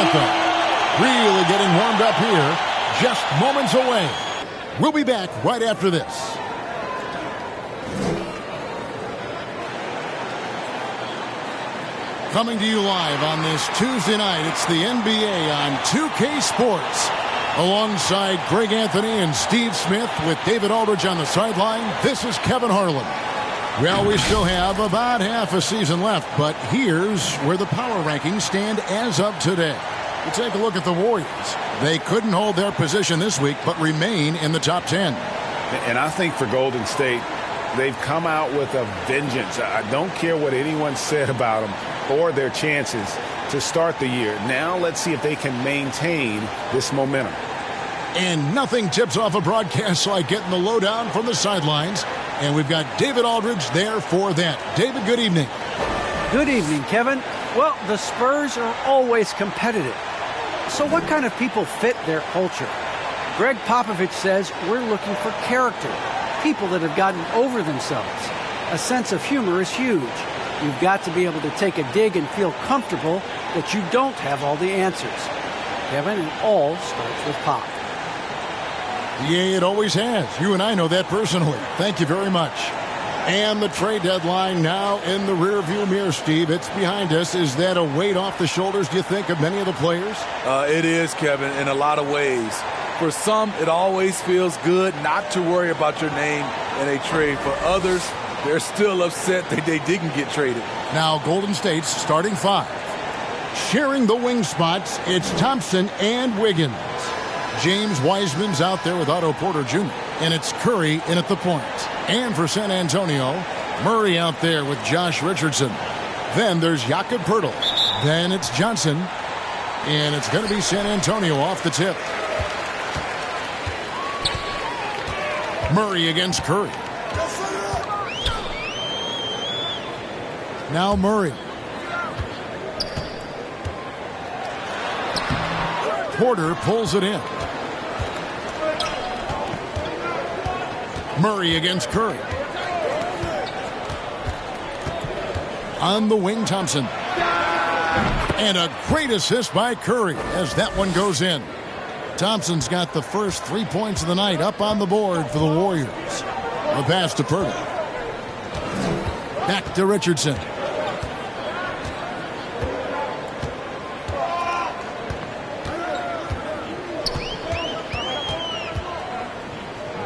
anthem. Really getting warmed up here, just moments away. We'll be back right after this. Coming to you live on this Tuesday night, it's the NBA on 2K Sports. Alongside Greg Anthony and Steve Smith with David Aldridge on the sideline, this is Kevin Harlan. Well, we still have about half a season left, but here's where the power rankings stand as of today. We take a look at the Warriors. They couldn't hold their position this week, but remain in the top 10. And I think for Golden State, they've come out with a vengeance. I don't care what anyone said about them or their chances to start the year. Now let's see if they can maintain this momentum. And nothing tips off a broadcast like getting the lowdown from the sidelines. And we've got David Aldridge there for that. David, good evening. Good evening, Kevin. Well, the Spurs are always competitive. So what kind of people fit their culture? Greg Popovich says we're looking for character, people that have gotten over themselves. A sense of humor is huge. You've got to be able to take a dig and feel comfortable that you don't have all the answers. Kevin, it all starts with Pop. Yeah, it always has. You and I know that personally. Thank you very much. And the trade deadline now in the rearview mirror, Steve. It's behind us. Is that a weight off the shoulders, do you think, of many of the players? It is, Kevin, in a lot of ways. For some, it always feels good not to worry about your name in a trade. For others, they're still upset that they didn't get traded. Now, Golden State's starting five. Sharing the wing spots, it's Thompson and Wiggins. James Wiseman's out there with Otto Porter Jr. And it's Curry in at the point. And for San Antonio, Murray out there with Josh Richardson. Then there's Jakob Poeltl. Then it's Johnson. And it's going to be San Antonio off the tip. Murray against Curry. Now Murray. Porter pulls it in. Murray against Curry. On the wing, Thompson. And a great assist by Curry as that one goes in. Thompson's got the first 3 points of the night up on the board for the Warriors. A pass to Poeltl. Back to Richardson.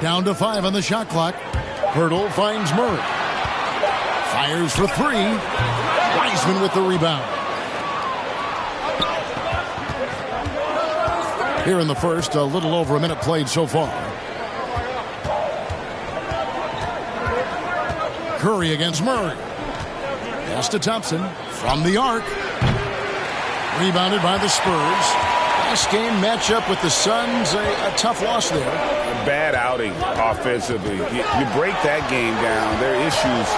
Down to 5 on the shot clock. Poeltl finds Murray. Fires for 3. Wiseman with the rebound. Here in the first, a little over a minute played so far. Curry against Murray. Pass to Thompson from the arc. Rebounded by the Spurs. Last game matchup with the Suns, a tough loss there. A bad outing offensively. You break that game down, their issues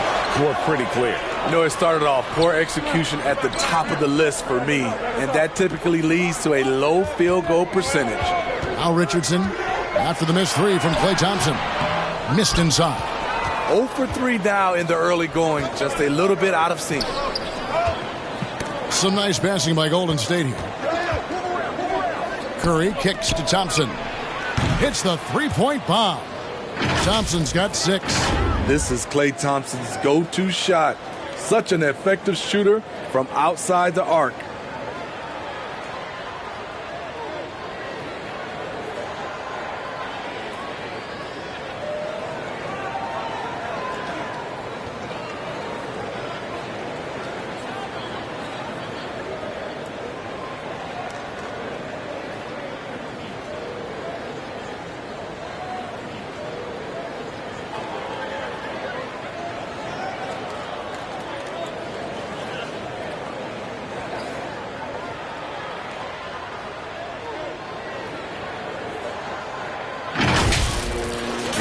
were pretty clear. You know, it started off poor execution at the top of the list for me, and that typically leads to a low field goal percentage. Now Richardson, after the missed 3 from Klay Thompson. Missed inside. 0 for 3 now in the early going, just a little bit out of sync. Some nice passing by Golden State here. Curry kicks to Thompson. Hits the three-point bomb. Thompson's got 6. This is Klay Thompson's go-to shot. Such an effective shooter from outside the arc.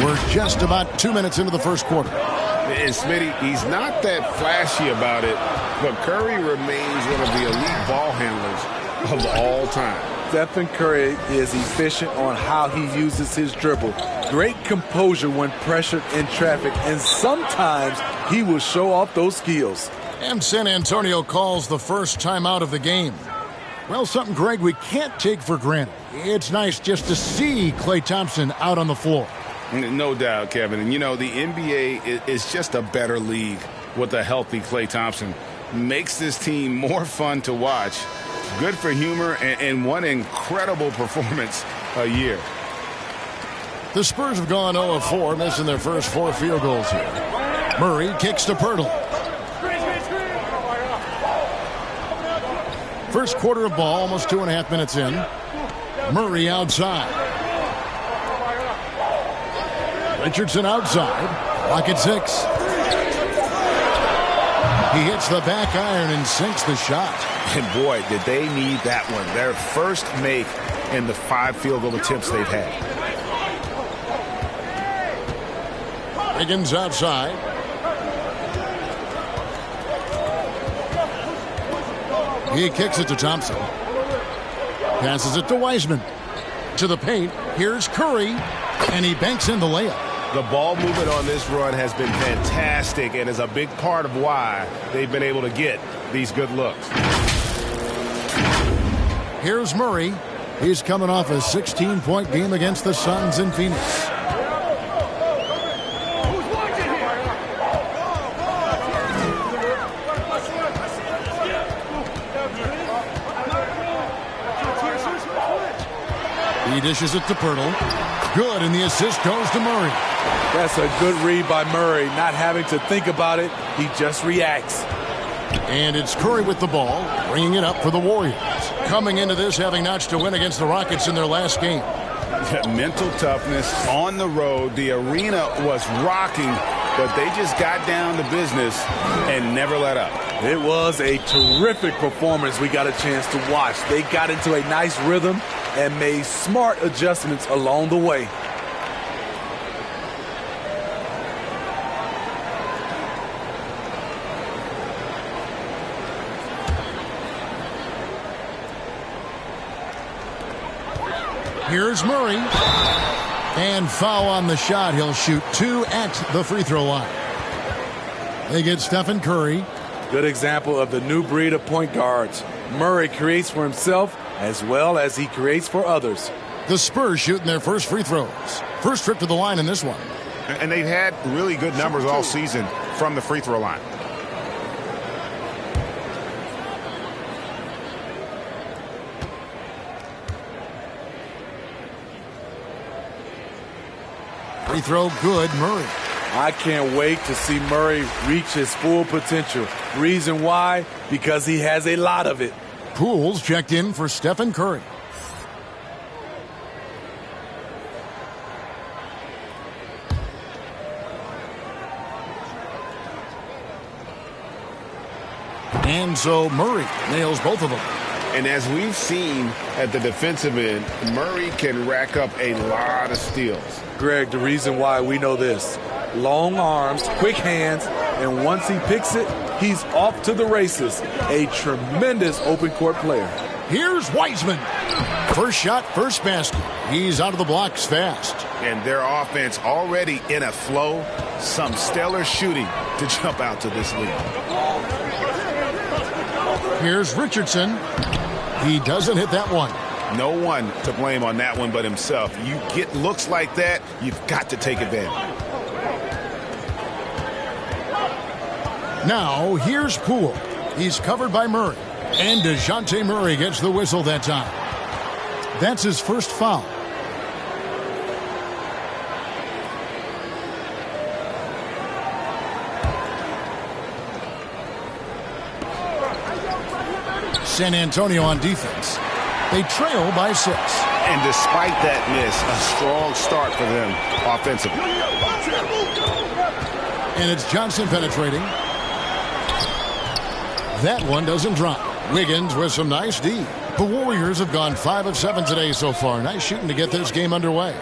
We're just about 2 minutes into the first quarter. And Smitty, he's not that flashy about it, but Curry remains one of the elite ball handlers of all time. Stephen Curry is efficient on how he uses his dribble. Great composure when pressured in traffic, and sometimes he will show off those skills. And San Antonio calls the first timeout of the game. Well, something, Greg, we can't take for granted. It's nice just to see Klay Thompson out on the floor. No doubt, Kevin. And, you know, the NBA is just a better league with a healthy Klay Thompson. Makes this team more fun to watch. Good for humor and one incredible performance a year. The Spurs have gone 0 of 4, missing their first 4 field goals here. Murray kicks to Pirtle. First quarter of ball, almost 2.5 minutes in. Murray outside. Richardson outside. Clock at 6. He hits the back iron and sinks the shot. And boy, did they need that one. Their first make in the 5 field goal attempts they've had. Wiggins outside. He kicks it to Thompson. Passes it to Wiseman. To the paint. Here's Curry. And he banks in the layup. The ball movement on this run has been fantastic and is a big part of why they've been able to get these good looks. Here's Murray. He's coming off a 16-point game against the Suns in Phoenix. He dishes it to Pirtle. Good, and the assist goes to Murray. That's a good read by Murray. Not having to think about it, he just reacts. And it's Curry with the ball, bringing it up for the Warriors. Coming into this having notched a win against the Rockets in their last game. Mental toughness on the road. The arena was rocking, but they just got down to business and never let up. It was a terrific performance we got a chance to watch. They got into a nice rhythm and made smart adjustments along the way. Here's Murray. And foul on the shot. He'll shoot 2 at the free throw line. They get Stephen Curry. Good example of the new breed of point guards. Murray creates for himself as well as he creates for others. The Spurs shooting their first free throws. First trip to the line in this one. And they've had really good numbers all season from the free throw line. Free throw good, Murray. I can't wait to see Murray reach his full potential. Reason why? Because he has a lot of it. Pools checked in for Stephen Curry. And so Murray nails both of them. And as we've seen at the defensive end, Murray can rack up a lot of steals. Greg, the reason why we know this. Long arms, quick hands, and once he picks it, he's off to the races. A tremendous open court player. Here's Wiseman. First shot, first basket. He's out of the blocks fast. And their offense already in a flow. Some stellar shooting to jump out to this lead. Here's Richardson. He doesn't hit that one. No one to blame on that one but himself. You get looks like that, you've got to take advantage. Now, here's Poole. He's covered by Murray. And DeJounte Murray gets the whistle that time. That's his first foul. San Antonio on defense. They trail by 6. And despite that miss, a strong start for them offensively. And it's Johnson penetrating. That one doesn't drop. Wiggins with some nice D. The Warriors have gone 5 of 7 today so far. Nice shooting to get this game underway.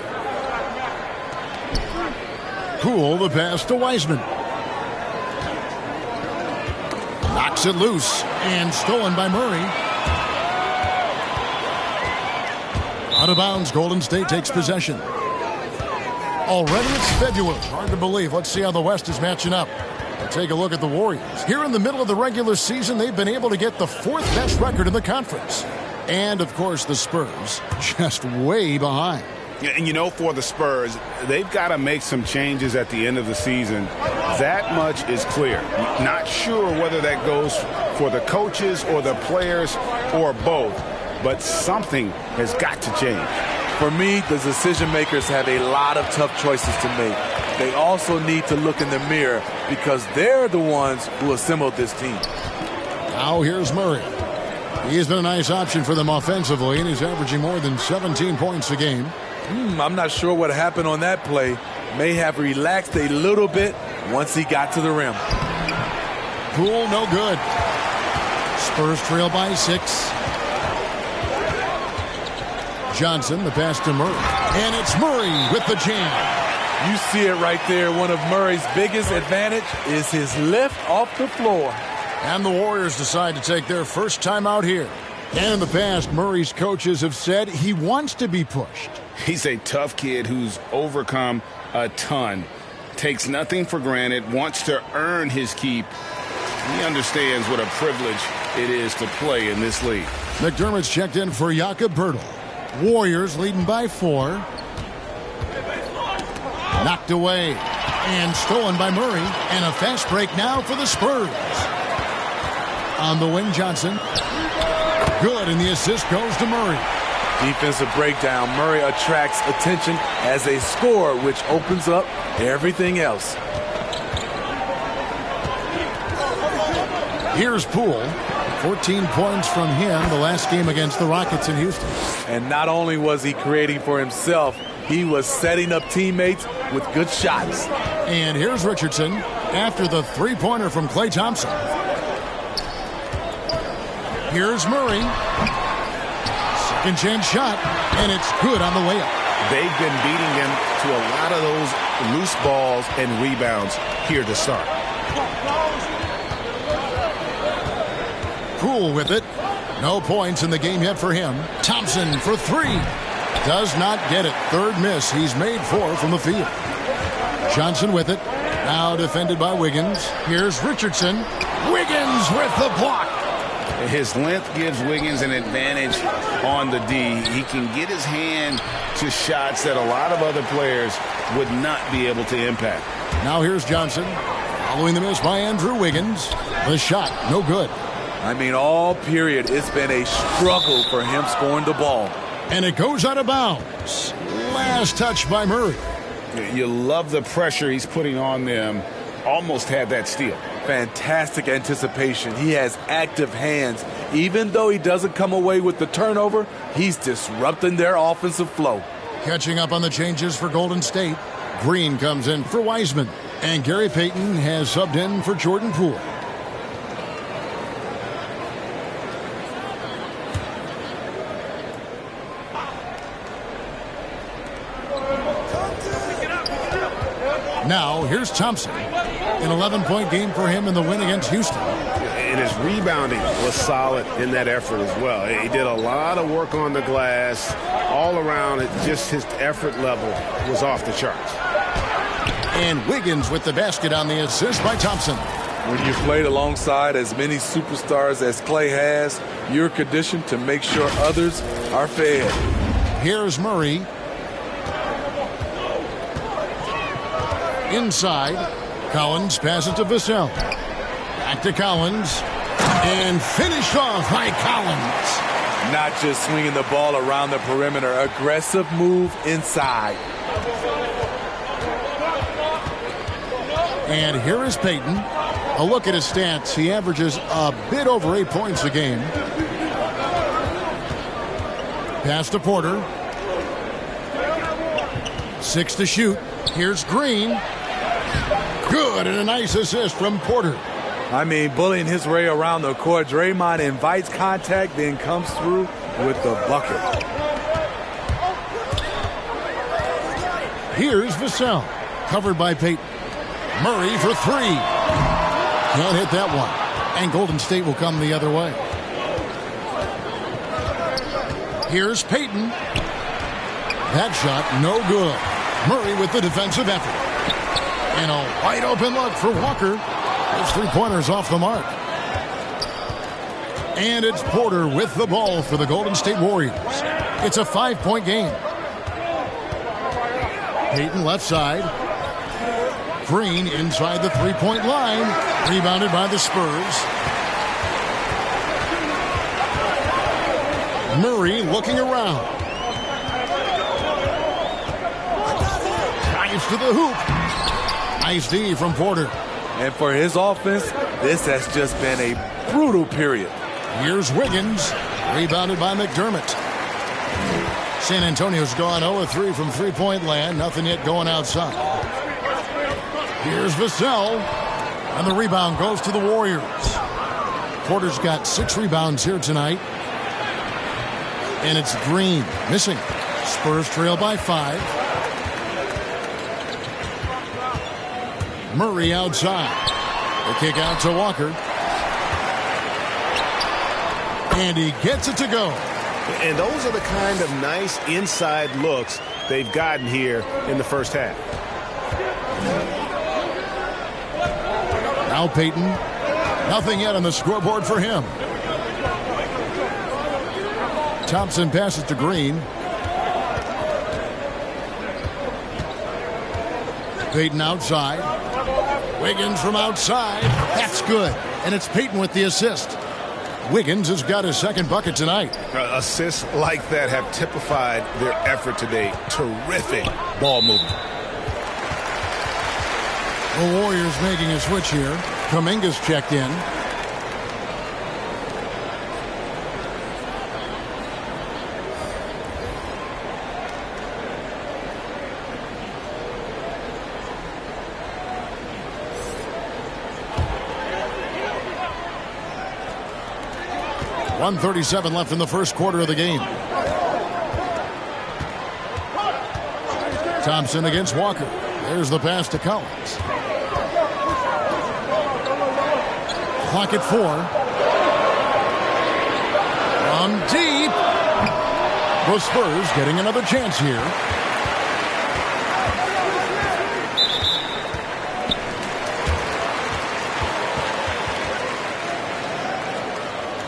Poole the pass to Wiseman. Knocks it loose and stolen by Murray. Out of bounds, Golden State takes possession. Already it's February. Hard to believe. Let's see how the West is matching up. Take a look at the Warriors. Here in the middle of the regular season, they've been able to get the 4th best record in the conference. And, of course, the Spurs just way behind. And, you know, for the Spurs, they've got to make some changes at the end of the season. That much is clear. Not sure whether that goes for the coaches or the players or both, but something has got to change. For me, the decision makers have a lot of tough choices to make. They also need to look in the mirror because they're the ones who assembled this team. Now here's Murray. He's been a nice option for them offensively, and he's averaging more than 17 points a game. I'm not sure what happened on that play. May have relaxed a little bit once he got to the rim. Poole, no good. Spurs trail by 6. Johnson, the pass to Murray. And it's Murray with the jam. You see it right there. One of Murray's biggest advantage is his lift off the floor. And the Warriors decide to take their first time out here. And in the past, Murray's coaches have said he wants to be pushed. He's a tough kid who's overcome a ton. Takes nothing for granted, wants to earn his keep. He understands what a privilege it is to play in this league. McDermott's checked in for Jakob Poeltl. Warriors leading by 4. Knocked away and stolen by Murray. And a fast break now for the Spurs. On the wing, Johnson. Good, and the assist goes to Murray. Defensive breakdown. Murray attracts attention as a scorer, which opens up everything else. Here's Poole. 14 points from him the last game against the Rockets in Houston. And not only was he creating for himself, he was setting up teammates with good shots. And here's Richardson after the three-pointer from Klay Thompson. Here's Murray. Second chance shot, and it's good on the way up. They've been beating him to a lot of those loose balls and rebounds here to start. Poole with it. No points in the game yet for him. Thompson for 3. Does not get it. Third miss. He's made 4 from the field. Johnson with it. Now defended by Wiggins. Here's Richardson. Wiggins with the block. His length gives Wiggins an advantage on the D. He can get his hand to shots that a lot of other players would not be able to impact. Now here's Johnson. Following the miss by Andrew Wiggins. The shot, no good. I mean, all period, it's been a struggle for him scoring the ball. And it goes out of bounds. Last touch by Murray. You love the pressure he's putting on them. Almost had that steal. Fantastic anticipation. He has active hands. Even though he doesn't come away with the turnover, he's disrupting their offensive flow. Catching up on the changes for Golden State. Green comes in for Wiseman. And Gary Payton has subbed in for Jordan Poole. Now, here's Thompson. An 11-point game for him in the win against Houston. And his rebounding was solid in that effort as well. He did a lot of work on the glass. All around, just his effort level was off the charts. And Wiggins with the basket on the assist by Thompson. When you've played alongside as many superstars as Klay has, you're conditioned to make sure others are fed. Here's Murray. Inside, Collins passes to Vassell. Back to Collins. And finished off by Collins. Not just swinging the ball around the perimeter. Aggressive move inside. And here is Payton. A look at his stats. He averages a bit over 8 points a game. Pass to Porter. 6 to shoot. Here's Green. Good, and a nice assist from Porter. I mean, bullying his way around the court. Draymond invites contact, then comes through with the bucket. Here's Vassell, covered by Payton. Murray for 3. Can't hit that one. And Golden State will come the other way. Here's Payton. That shot, no good. Murray with the defensive effort. And a wide open look for Walker. His three-pointer's off the mark. And it's Porter with the ball for the Golden State Warriors. It's a 5-point game. Payton left side. Green inside the three-point line. Rebounded by the Spurs. Murray looking around. Drives to the hoop. Nice D from Porter. And for his offense, this has just been a brutal period. Here's Wiggins. Rebounded by McDermott. San Antonio's gone 0-3 from three-point land. Nothing yet going outside. Here's Vassell. And the rebound goes to the Warriors. Porter's got 6 rebounds here tonight. And it's Green missing. Spurs trail by 5. Murray outside. The kick out to Walker. And he gets it to go. And those are the kind of nice inside looks they've gotten here in the first half. Now Payton. Nothing yet on the scoreboard for him. Thompson passes to Green. Payton outside. Wiggins from outside. That's good. And it's Payton with the assist. Wiggins has got his second bucket tonight. Assists like that have typified their effort today. Terrific ball movement. The Warriors making a switch here. Kuminga's checked in. .137 left in the first quarter of the game. Thompson against Walker. There's the pass to Collins. Clock at 4. From deep. The Spurs getting another chance here.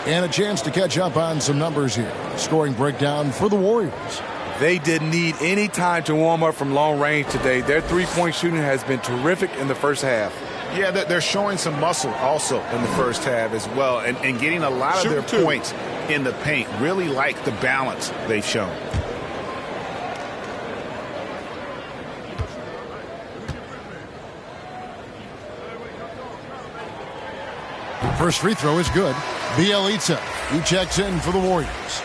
And a chance to catch up on some numbers here. Scoring breakdown for the Warriors. They didn't need any time to warm up from long range today. Their three-point shooting has been terrific in the first half. Yeah, they're showing some muscle also in the first half as well. And getting a lot of their points in the paint. Really like the balance they've shown. First free throw is good. Bielitsa, he checks in for the Warriors.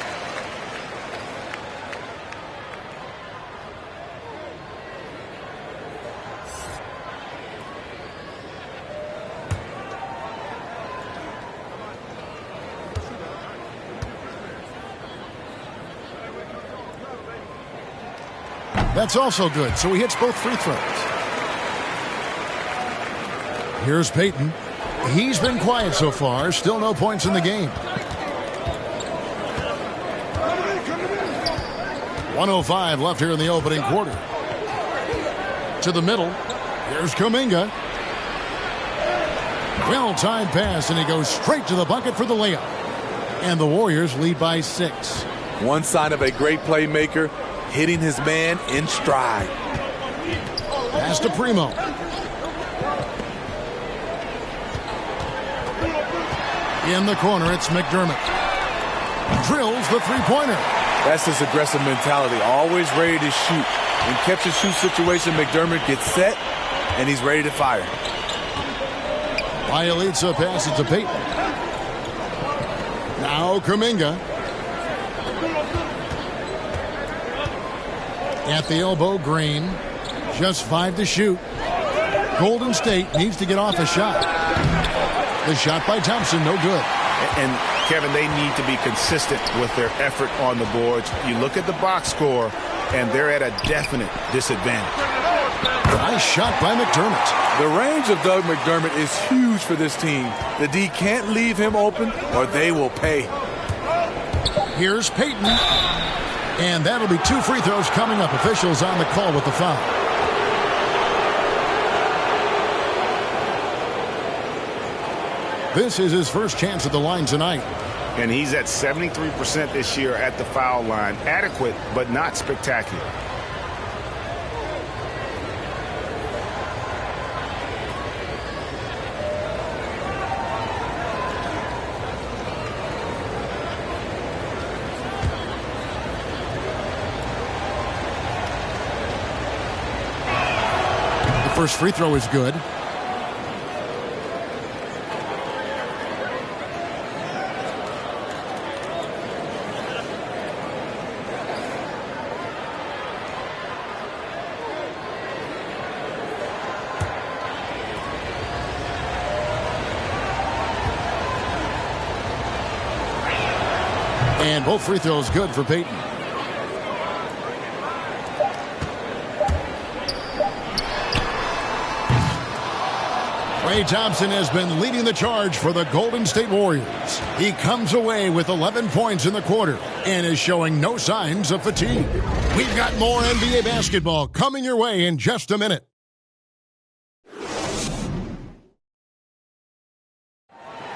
That's also good, so he hits both free throws. Here's Payton. He's been quiet so far. Still no points in the game. 1:05 left here in the opening quarter. To the middle. Here's Kuminga. Well-timed pass, and he goes straight to the bucket for the layup. And the Warriors lead by 6. One sign of a great playmaker, hitting his man in stride. Pass to Primo. In the corner, it's McDermott. Drills the three-pointer. That's his aggressive mentality, always ready to shoot. In catch-and-shoot situation, McDermott gets set, and he's ready to fire. Bielitsa passes to Payton. Now Kuminga. At the elbow, Green. Just 5 to shoot. Golden State needs to get off a shot. The shot by Thompson, no good. And, Kevin, they need to be consistent with their effort on the boards. You look at the box score, and they're at a definite disadvantage. Nice shot by McDermott. The range of Doug McDermott is huge for this team. The D can't leave him open, or they will pay. Here's Payton. And that'll be 2 free throws coming up. Officials on the call with the foul. This is his first chance at the line tonight. and he's at 73% this year at the foul line. Adequate, but not spectacular. First free throw is good. And both free throws good for Peyton. Klay Thompson has been leading the charge for the Golden State Warriors. He comes away with 11 points in the quarter and is showing no signs of fatigue. We've got more NBA basketball coming your way in just a minute.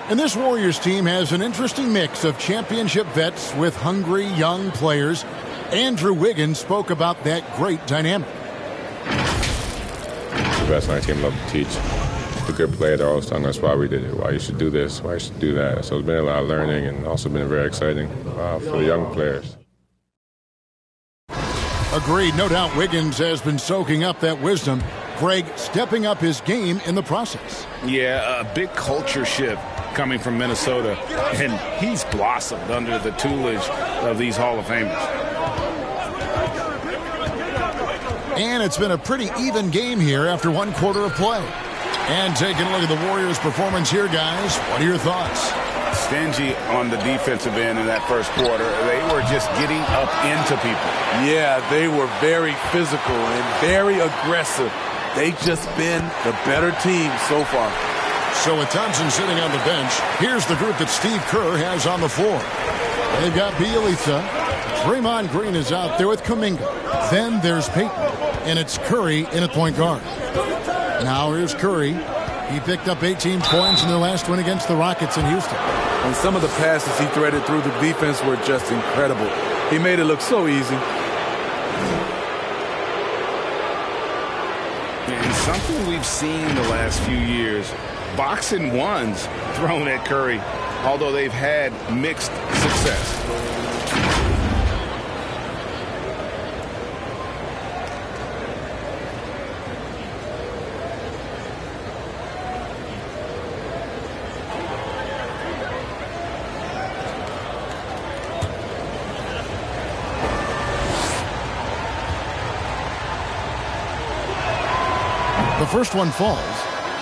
And this Warriors team has an interesting mix of championship vets with hungry young players. Andrew Wiggins spoke about that great dynamic. The best on our team love to teach. The good player, they're always telling us why we did it, why you should do this, why you should do that. So it's been a lot of learning and also been very exciting for the young players. Agreed. No doubt Wiggins has been soaking up that wisdom. Greg stepping up his game in the process. Yeah, a big culture shift coming from Minnesota, and he's blossomed under the tutelage of these Hall of Famers. And it's been a pretty even game here after one quarter of play. And taking a look at the Warriors' performance here, guys, what are your thoughts? Stingy on the defensive end in that first quarter. They were just getting up into people. Yeah, they were very physical and very aggressive. They've just been the better team so far. So with Thompson sitting on the bench, here's the group that Steve Kerr has on the floor. They've got Bielitsa. Draymond Green is out there with Kuminga. Then there's Peyton, and it's Curry in at point guard. Now here's Curry. He picked up 18 points in their last win against the Rockets in Houston. And some of the passes he threaded through the defense were just incredible. He made it look so easy. And something we've seen the last few years, boxing ones thrown at Curry, although they've had mixed success. The first one falls.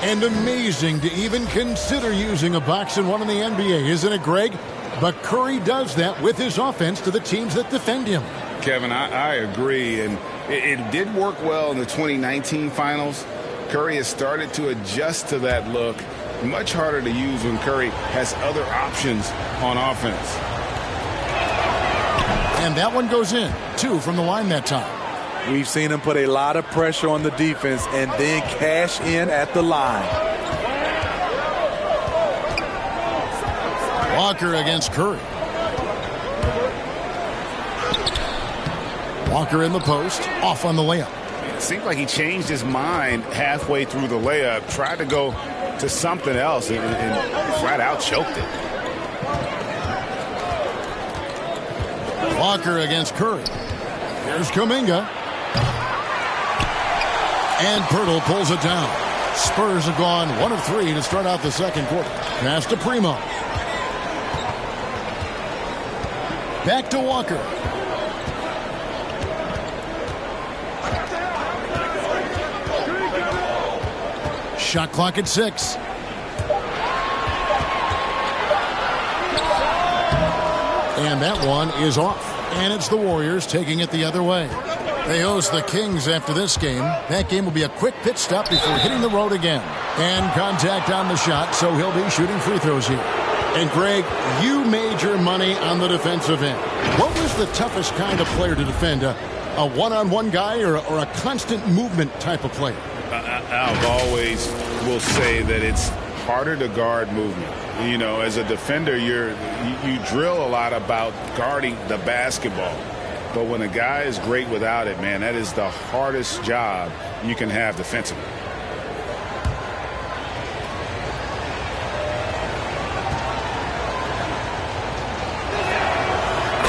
And amazing to even consider using a boxing one in the NBA, isn't it, Greg? But Curry does that with his offense to the teams that defend him. Kevin, I agree. And it did work well in the 2019 finals. Curry has started to adjust to that look. Much harder to use when Curry has other options on offense. And that one goes in. 2 from the line that time. We've seen him put a lot of pressure on the defense and then cash in at the line. Walker against Curry. Walker in the post, off on the layup. It seemed like he changed his mind halfway through the layup, tried to go to something else, and flat out choked it. Walker against Curry. Here's Kuminga. And Pirtle pulls it down. Spurs have gone 1 of 3 to start out the second quarter. Pass to Primo. Back to Walker. Shot clock at 6. And that one is off. And it's the Warriors taking it the other way. They host the Kings after this game. That game will be a quick pit stop before hitting the road again. And contact on the shot, so he'll be shooting free throws here. And Greg, you made your money on the defensive end. What was the toughest kind of player to defend? A one-on-one guy or a constant movement type of player? I've always will say that it's harder to guard movement. You know, as a defender, you drill a lot about guarding the basketball. But when a guy is great without it, man, that is the hardest job you can have defensively.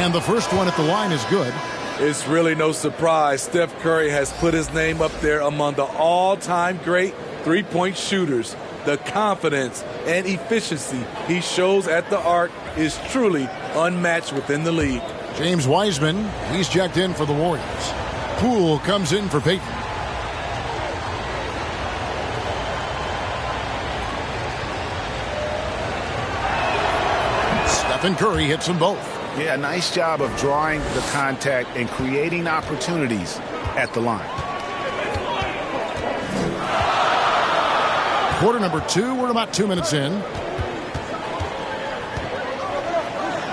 And the first one at the line is good. It's really no surprise. Steph Curry has put his name up there among the all-time great three-point shooters. The confidence and efficiency he shows at the arc is truly unmatched within the league. James Wiseman, he's checked in for the Warriors. Poole comes in for Peyton. Stephen Curry hits them both. Yeah, nice job of drawing the contact and creating opportunities at the line. Quarter number 2, we're about 2 minutes in.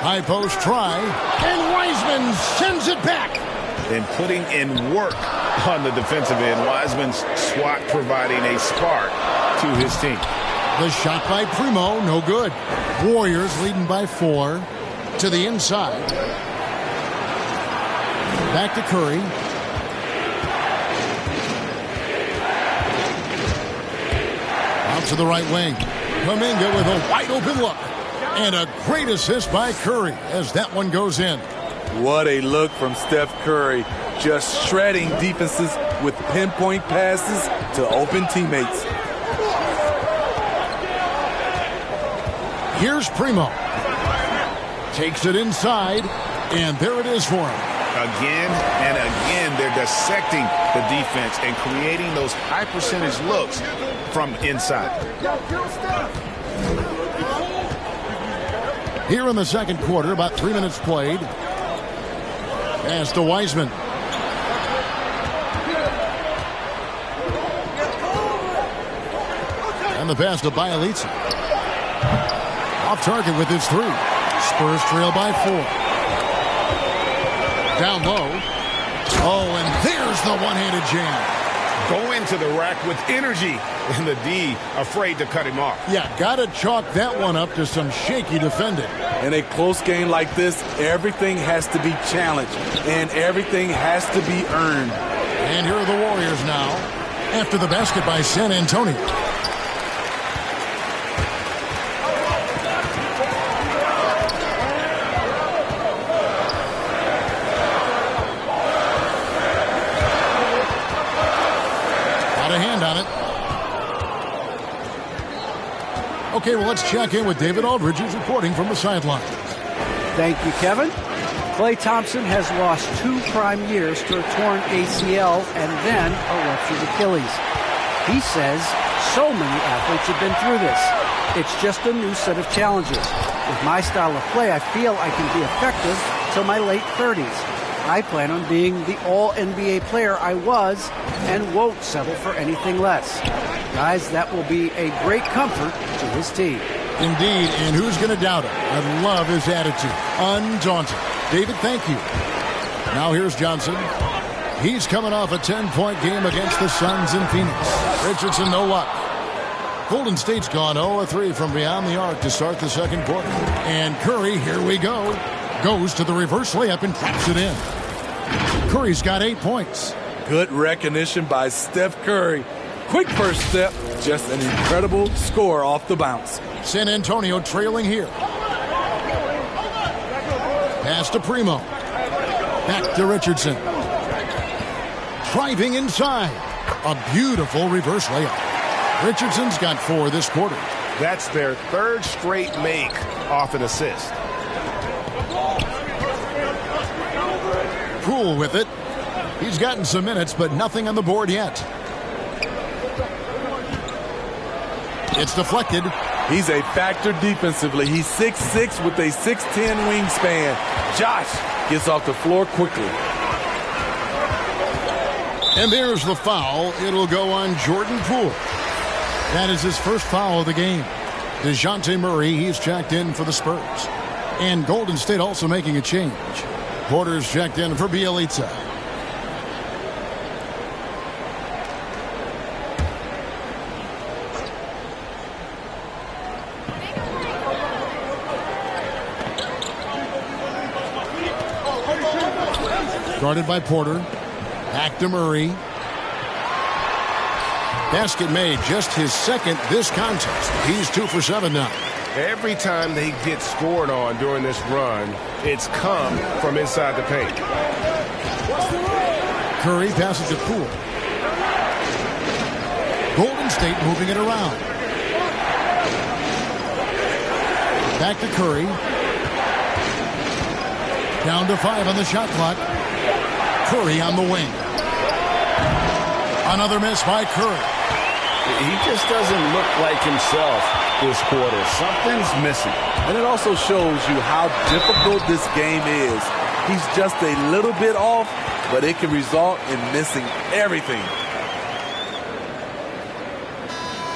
High post try, and Wiseman sends it back. And putting in work on the defensive end. Wiseman's swat providing a spark to his team. The shot by Primo, no good. Warriors leading by 4 to the inside. Back to Curry. Out to the right wing. Kuminga with a wide open look. And a great assist by Curry as that one goes in. What a look from Steph Curry. Just shredding defenses with pinpoint passes to open teammates. Here's Primo. Takes it inside, and there it is for him. Again and again, they're dissecting the defense and creating those high percentage looks from inside. Here in the second quarter, about 3 minutes played. Pass to Wiseman. And the pass to Bielitsa. Off target with his 3. Spurs trail by 4. Down low. Oh, and there's the one-handed jam. Go into the rack with energy, and the D afraid to cut him off. Yeah, got to chalk that one up to some shaky defending. In a close game like this, everything has to be challenged, and everything has to be earned. And here are the Warriors now, after the basket by San Antonio. Okay, well, let's check in with David Aldridge, who's reporting from the sidelines. Thank you, Kevin. Klay Thompson has lost 2 prime years to a torn ACL and then a ruptured Achilles. He says so many athletes have been through this. It's just a new set of challenges. With my style of play, I feel I can be effective till my late 30s. I plan on being the all-NBA player I was and won't settle for anything less. Guys, that will be a great comfort to his team. Indeed, and who's going to doubt it? I love his attitude. Undaunted. David, thank you. Now here's Johnson. He's coming off a 10-point game against the Suns in Phoenix. Richardson, no luck. Golden State's gone 0-3 from beyond the arc to start the second quarter. And Curry, here we go, goes to the reverse layup and traps it in. Curry's got 8 points. Good recognition by Steph Curry. Quick first step, just an incredible score off the bounce. San Antonio trailing here. Pass to Primo. Back to Richardson. Driving inside. A beautiful reverse layup. Richardson's got 4 this quarter. That's their 3rd straight make off an assist. Poole with it. He's gotten some minutes, but nothing on the board yet. It's deflected. He's a factor defensively. He's 6'6" with a 6'10" wingspan. Josh gets off the floor quickly. And there's the foul. It'll go on Jordan Poole. That is his first foul of the game. DeJounte Murray, he's checked in for the Spurs. And Golden State also making a change. Porter's checked in for Bielitsa. Guarded by Porter. Back to Murray. Basket made, just his second this contest. He's 2 for 7 now. Every time they get scored on during this run, it's come from inside the paint. Curry passes to Poole. Golden State moving it around. Back to Curry. Down to 5 on the shot clock. Curry on the wing. Another miss by Curry. He just doesn't look like himself this quarter. Something's missing. And it also shows you how difficult this game is. He's just a little bit off, but it can result in missing everything.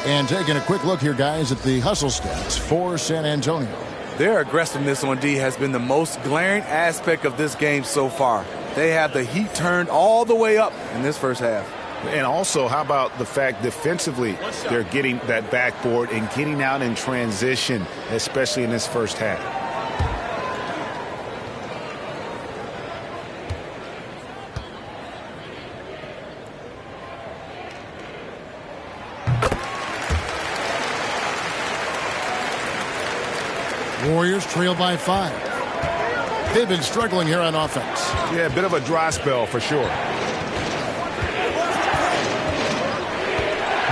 And taking a quick look here, guys, at the hustle stats for San Antonio. Their aggressiveness on D has been the most glaring aspect of this game so far. They have the heat turned all the way up in this first half. And also, how about the fact defensively they're getting that backboard and getting out in transition, especially in this first half. Warriors trail by 5. They've been struggling here on offense. Yeah, a bit of a dry spell for sure.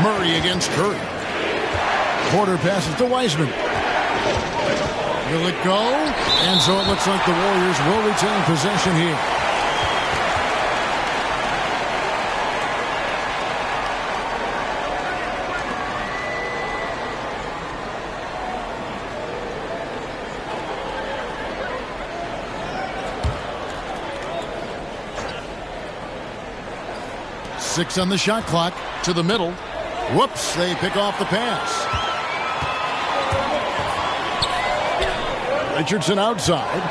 Murray against Curry. Porter passes to Wiseman. Will it go? And so it looks like the Warriors will retain possession here. Six on the shot clock. To the middle. Whoops, they pick off the pass. Richardson outside.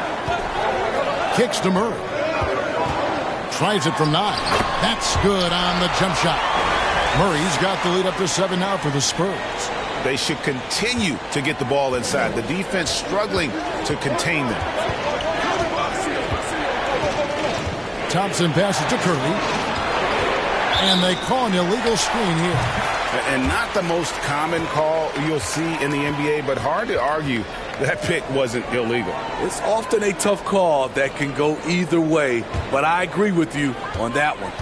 Kicks to Murray. Tries it from 9. That's good on the jump shot. Murray's got the lead up to 7 now for the Spurs. They should continue to get the ball inside. The defense struggling to contain them. Thompson passes to Curry. And they call an illegal screen here. And not the most common call you'll see in the NBA, but hard to argue that pick wasn't illegal. It's often a tough call that can go either way, but I agree with you on that one.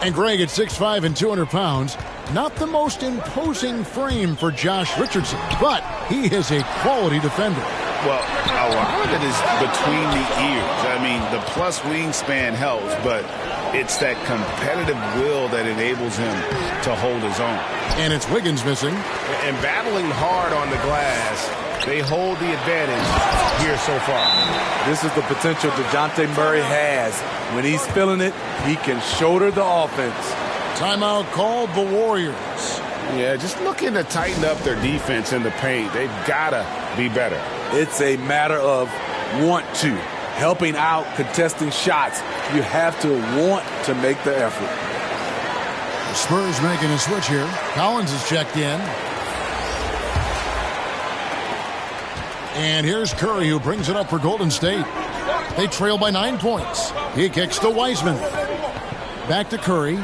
And Greg, at 6'5" and 200 pounds, not the most imposing frame for Josh Richardson, but he is a quality defender. Well, a lot of it is between the ears. I mean, the plus wingspan helps, but it's that competitive will that enables him to hold his own. And it's Wiggins missing. And battling hard on the glass, they hold the advantage here so far. This is the potential DeJounte Murray has. When he's feeling it, he can shoulder the offense. Timeout called the Warriors. Yeah, just looking to tighten up their defense in the paint. They've got to be better. It's a matter of want to. Helping out, contesting shots. You have to want to make the effort. The Spurs making a switch here. Collins is checked in. And here's Curry, who brings it up for Golden State. They trail by 9 points. He kicks to Wiseman. Back to Curry.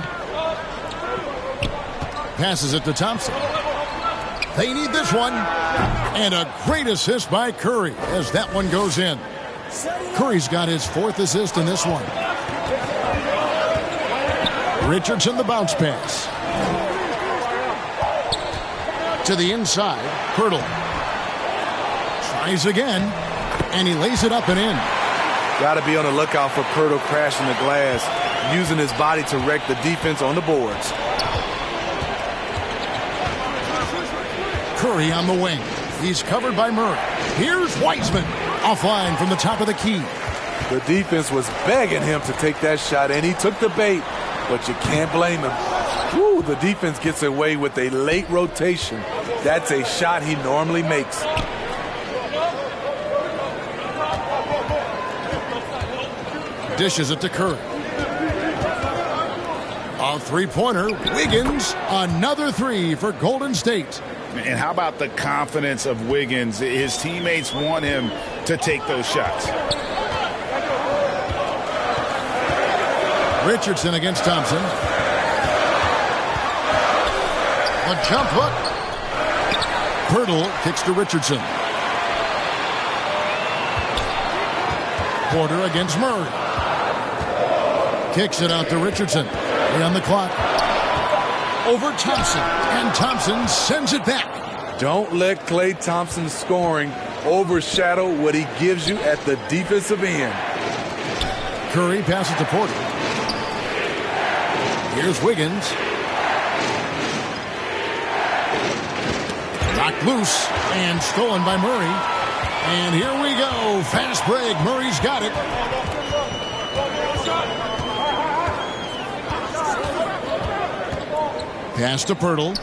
Passes it to Thompson. They need this one. And a great assist by Curry as that one goes in. Curry's got his 4th assist in this one. Richardson, the bounce pass. To the inside. Hurdle. Tries again. And he lays it up and in. Got to be on the lookout for Pirtle crashing the glass, using his body to wreck the defense on the boards. Curry on the wing. He's covered by Murray. Here's Wiseman. Offline from the top of the key. The defense was begging him to take that shot, and he took the bait, but you can't blame him. Woo, the defense gets away with a late rotation. That's a shot he normally makes. Dishes it to Curry. A three-pointer. Wiggins, another 3 for Golden State. And how about the confidence of Wiggins? His teammates want him to take those shots. Richardson against Thompson. A jump hook. Pirtle kicks to Richardson. Porter against Murray. Kicks it out to Richardson. 3 on the clock. Over Thompson. And Thompson sends it back. Don't let Klay Thompson's scoring overshadow what he gives you at the defensive end. Curry passes to Porter. Here's Wiggins. Knocked loose and stolen by Murray. And here we go. Fast break. Murray's got it. Pass to Pirtle.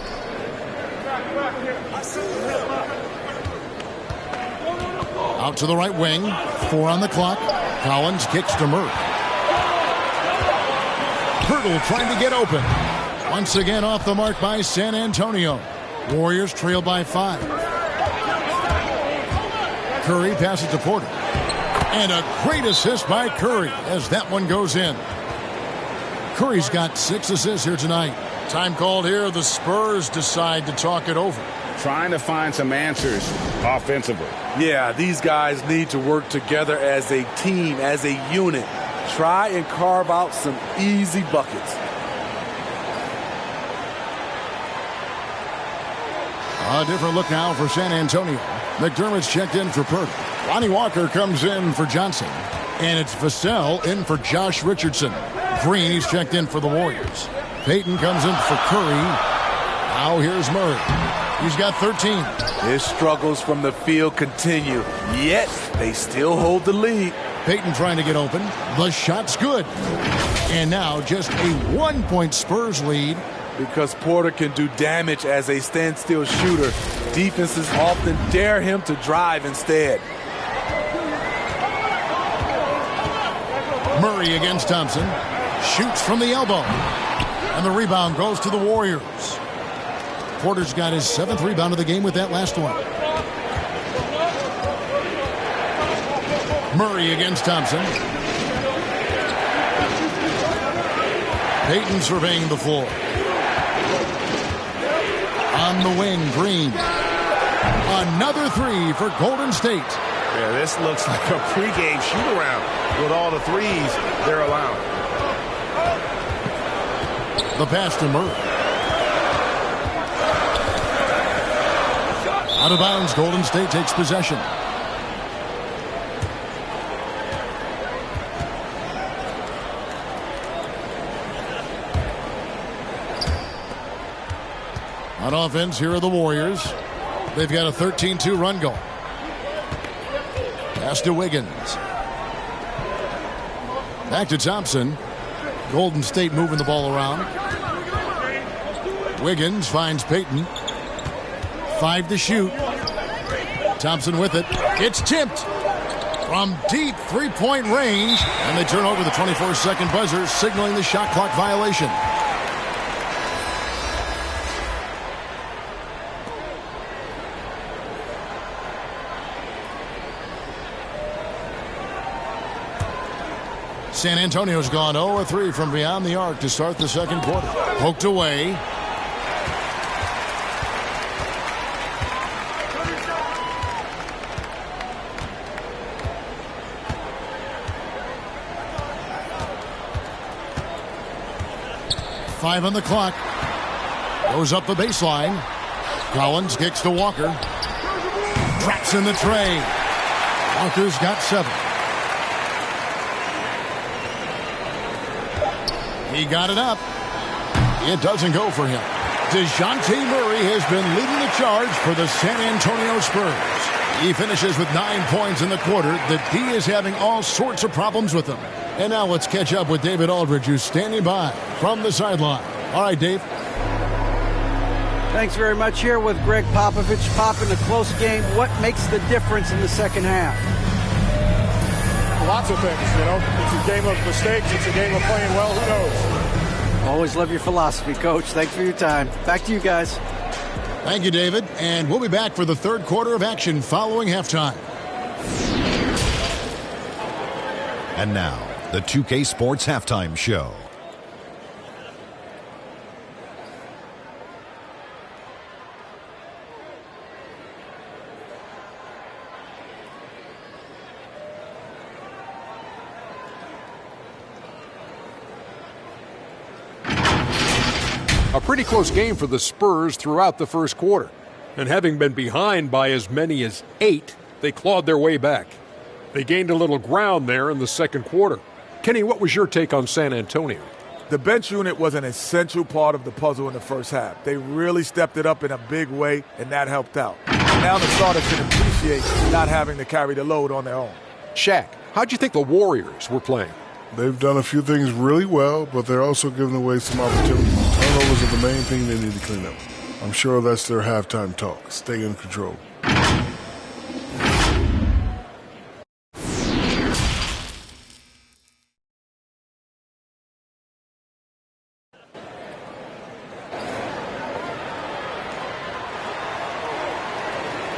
Out to the right wing. 4 on the clock. Collins kicks to Murray. Pirtle trying to get open. Once again off the mark by San Antonio. Warriors trail by 5. Curry passes to Porter. And a great assist by Curry as that one goes in. Curry's got 6 assists here tonight. Time called here. The Spurs decide to talk it over. Trying to find some answers offensively. Yeah, these guys need to work together as a team, as a unit. Try and carve out some easy buckets. A different look now for San Antonio. McDermott's checked in for Purdy. Lonnie Walker comes in for Johnson. And it's Vassell in for Josh Richardson. Green, he's checked in for the Warriors. Payton comes in for Curry. Now here's Murray. He's got 13. His struggles from the field continue, yet they still hold the lead. Payton trying to get open. The shot's good. And now just a 1-point Spurs lead. Because Porter can do damage as a standstill shooter, defenses often dare him to drive instead. Murray against Thompson. Shoots from the elbow. And the rebound goes to the Warriors. Porter's got his 7th rebound of the game with that last one. Murray against Thompson. Payton surveying the floor. On the wing, Green. Another 3 for Golden State. Yeah, this looks like a pregame shoot-around with all the threes they're allowing. The pass to Murray. Out of bounds, Golden State takes possession. On offense, here are the Warriors. They've got a 13-2 run going. Pass to Wiggins. Back to Thompson. Golden State moving the ball around. Wiggins finds Payton. 5 to shoot. Thompson with it. It's tipped from deep 3-point range. And they turn over the 24-second buzzer, signaling the shot clock violation. San Antonio's gone 0-3 from beyond the arc to start the second quarter. Poked away. Five on the clock. Goes up the baseline. Collins kicks to Walker. Drops in the tray. Walker's got 7. He got it up. It doesn't go for him. DeJounte Murray has been leading the charge for the San Antonio Spurs. He finishes with 9 points in the quarter. The D is having all sorts of problems with him. And now let's catch up with David Aldridge, who's standing by from the sideline. All right, Dave. Thanks very much. Here with Greg Popovich. Pop, in a close game, what makes the difference in the second half? Lots of things, you know. It's a game of mistakes. It's a game of playing well. Who knows? Always love your philosophy, Coach. Thanks for your time. Back to you guys. Thank you, David. And we'll be back for the third quarter of action following halftime. And now, the 2K Sports Halftime Show. A pretty close game for the Spurs throughout the first quarter. And having been behind by as many as 8, they clawed their way back. They gained a little ground there in the second quarter. Kenny, what was your take on San Antonio? The bench unit was an essential part of the puzzle in the first half. They really stepped it up in a big way, and that helped out. Now the starters can appreciate not having to carry the load on their own. Shaq, how'd you think the Warriors were playing? They've done a few things really well, but they're also giving away some opportunities. Turnovers are the main thing they need to clean up. I'm sure that's their halftime talk. Stay in control.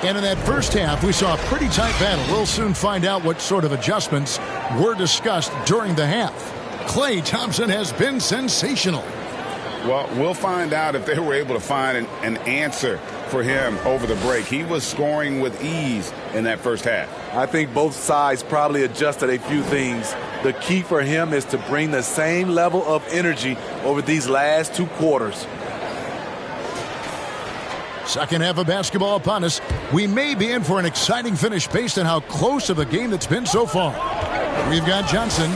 And in that first half, we saw a pretty tight battle. We'll soon find out what sort of adjustments were discussed during the half. Klay Thompson has been sensational. Well, we'll find out if they were able to find an answer for him over the break. He was scoring with ease in that first half. I think both sides probably adjusted a few things. The key for him is to bring the same level of energy over these last 2 quarters. Second half of basketball upon us. We may be in for an exciting finish based on how close of a game that's been so far. We've got Johnson,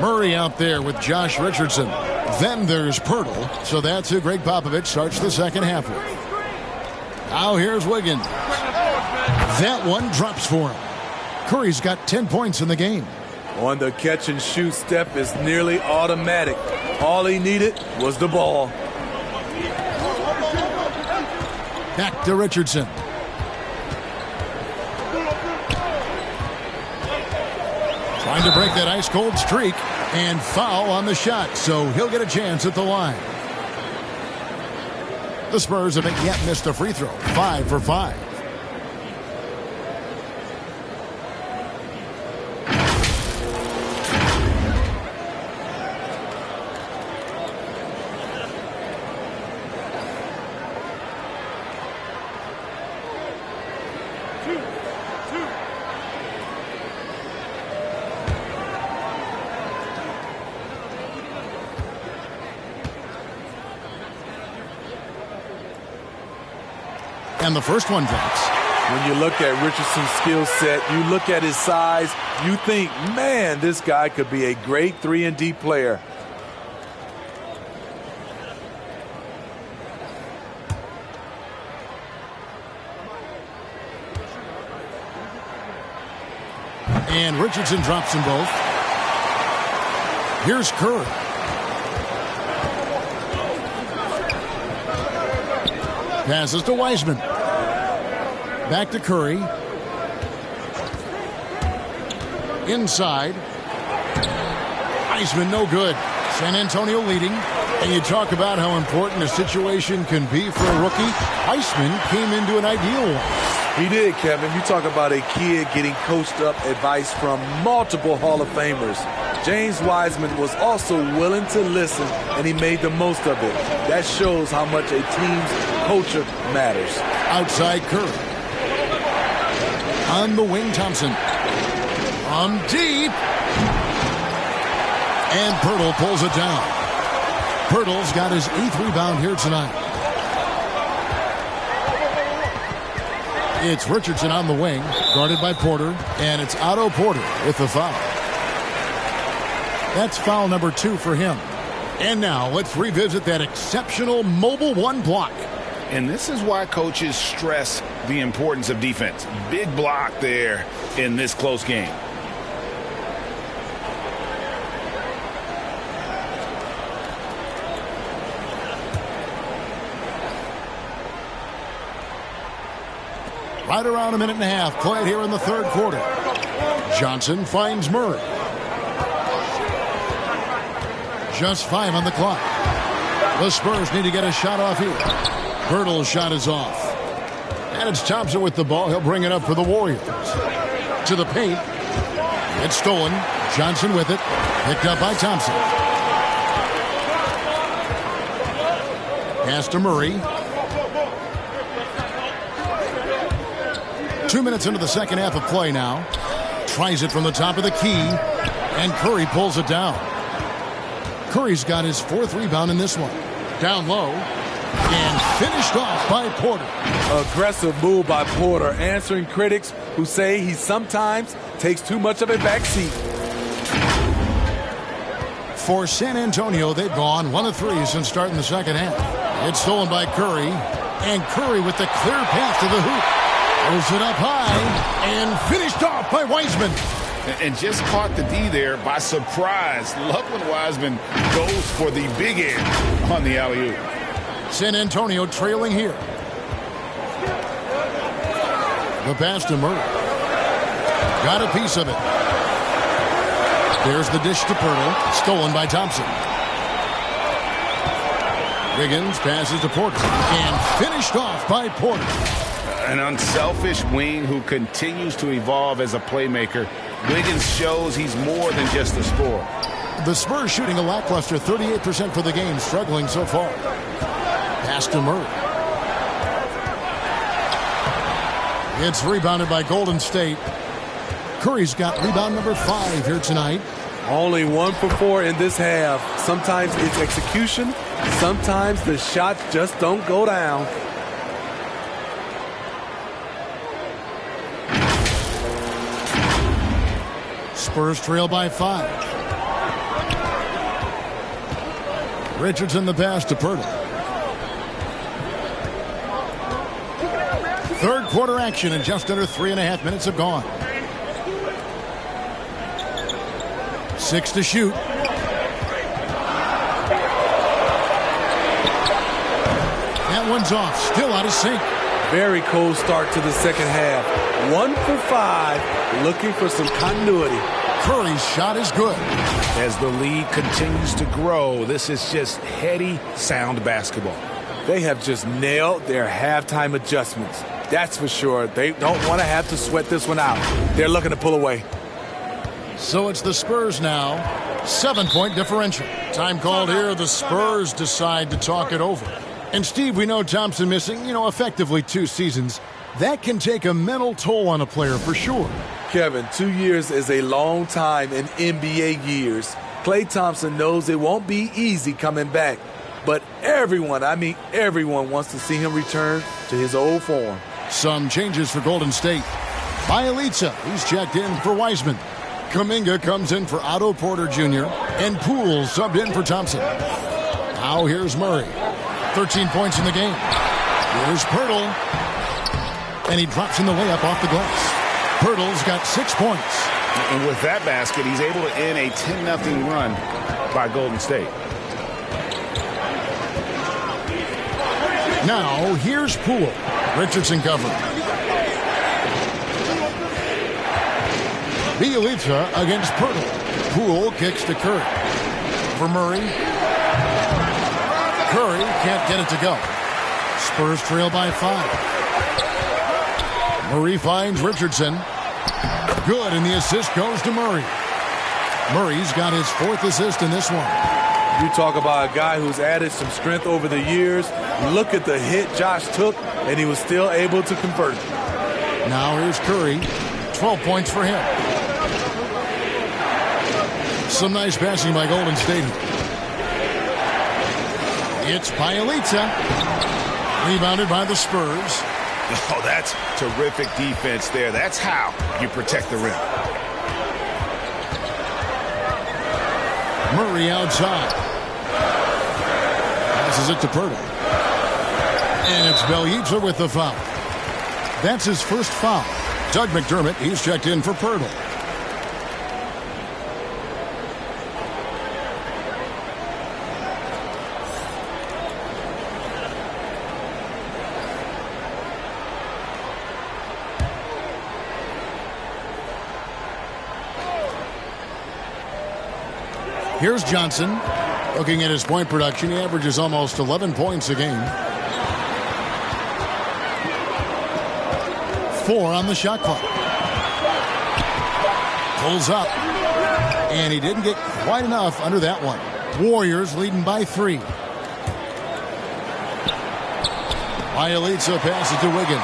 Murray out there with Josh Richardson. Then there's Pirtle. So that's who Greg Popovich starts the second half with. Now here's Wiggins. That one drops for him. Curry's got 10 points in the game. On the catch and shoot, Steph is nearly automatic. All he needed was the ball. Back to Richardson. Trying to break that ice-cold streak and foul on the shot, so he'll get a chance at the line. The Spurs haven't yet missed a free throw. 5 for 5. And the first one drops. When you look at Richardson's skill set, you look at his size, you think, man, this guy could be a great 3-and-D player. And Richardson drops them both. Here's Curry. Passes to Wiseman. Back to Curry. Inside. Wiseman no good. San Antonio leading. And you talk about how important a situation can be for a rookie. Wiseman came into an ideal one. He did, Kevin. You talk about a kid getting coached up advice from multiple Hall of Famers. James Wiseman was also willing to listen, and he made the most of it. That shows how much a team's culture matters. Outside Curry. On the wing, Thompson. From deep. And Pirtle pulls it down. Pirtle's got his 8th rebound here tonight. It's Richardson on the wing, guarded by Porter, and it's Otto Porter with the foul. That's foul number 2 for him. And now let's revisit that exceptional mobile 1 block. And this is why coaches stress the importance of defense. Big block there in this close game. Right around a minute and a half played here in the third quarter. Johnson finds Murray. Just 5 on the clock. The Spurs need to get a shot off here. Pirtle's shot is off. And it's Thompson with the ball. He'll bring it up for the Warriors. To the paint. It's stolen. Johnson with it. Picked up by Thompson. Pass to Murray. 2 minutes into the second half of play now. Tries it from the top of the key. And Curry pulls it down. Curry's got his 4th rebound in this one. Down low. And finished off by Porter. Aggressive move by Porter, answering critics who say he sometimes takes too much of a backseat. For San Antonio, they've gone 1 of 3 since starting the second half. It's stolen by Curry. And Curry with the clear path to the hoop. Throws it up high and finished off by Wiseman. And just caught the D there by surprise. Love when Wiseman goes for the big end on the alley-oop. San Antonio trailing here. The pass to Murray. Got a piece of it. There's the dish to Pirtle. Stolen by Thompson. Wiggins passes to Porter. And finished off by Porter. An unselfish wing who continues to evolve as a playmaker. Wiggins shows he's more than just a scorer. The Spurs shooting a lackluster 38% for the game, struggling so far. Pass to Murray. It's rebounded by Golden State. Curry's got rebound number 5 here tonight. Only 1 for 4 in this half. Sometimes it's execution. Sometimes the shots just don't go down. Spurs trail by 5. Richardson the pass to Pirtle. Third quarter action and just under 3.5 minutes have gone. 6 to shoot. That one's off. Still out of sync. Very cold start to the second half. 1 for 5. Looking for some continuity. Curry's shot is good. As the lead continues to grow, this is just heady, sound basketball. They have just nailed their halftime adjustments. That's for sure. They don't want to have to sweat this one out. They're looking to pull away. So it's the Spurs now. 7-point differential. Time called here. The Spurs decide to talk it over. And Steve, we know Thompson missing, effectively 2 seasons. That can take a mental toll on a player for sure. Kevin, 2 years is a long time in NBA years. Klay Thompson knows it won't be easy coming back. But everyone wants to see him return to his old form. Some changes for Golden State. Bielitsa, he's checked in for Wiseman. Kuminga comes in for Otto Porter Jr. And Poole subbed in for Thompson. Now here's Murray. 13 points in the game. Here's Pirtle. And he drops in the layup off the glass. Pirtle's got 6 points. And with that basket, he's able to end a 10-0 run by Golden State. Now, here's Poole. Richardson covering. Bielitsa against Pirtle. Poole kicks to Curry. For Murray. Curry can't get it to go. Spurs trail by 5. Murray finds Richardson. Good, and the assist goes to Murray. Murray's got his 4th assist in this one. You talk about a guy who's added some strength over the years. Look at the hit Josh took, and he was still able to convert. Now here's Curry. 12 points for him. Some nice passing by Golden State. It's Bielitsa. Rebounded by the Spurs. Oh, that's terrific defense there. That's how you protect the rim. Murray outside. Passes it to Pirtle. And it's Bielitsa with the foul. That's his first foul. Doug McDermott, he's checked in for Pirtle. Here's Johnson. Looking at his point production, he averages almost 11 points a game. 4 on the shot clock. Pulls up. And he didn't get quite enough under that one. Warriors leading by 3. Bielitsa passes to Wiggins.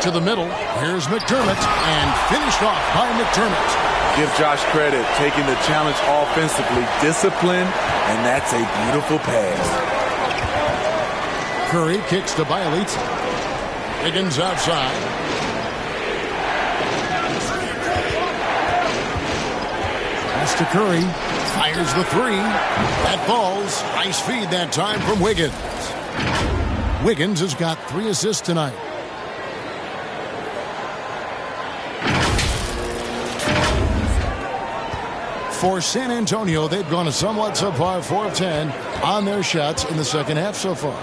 To the middle. Here's McDermott. And finished off by McDermott. Give Josh credit, taking the challenge offensively. Discipline, and that's a beautiful pass. Curry kicks to Bielitsa. Wiggins outside. Pass to Curry. Fires the 3. That falls. Nice feed that time from Wiggins. Wiggins has got 3 assists tonight. For San Antonio, they've gone a somewhat subpar 4 of 10 on their shots in the second half so far.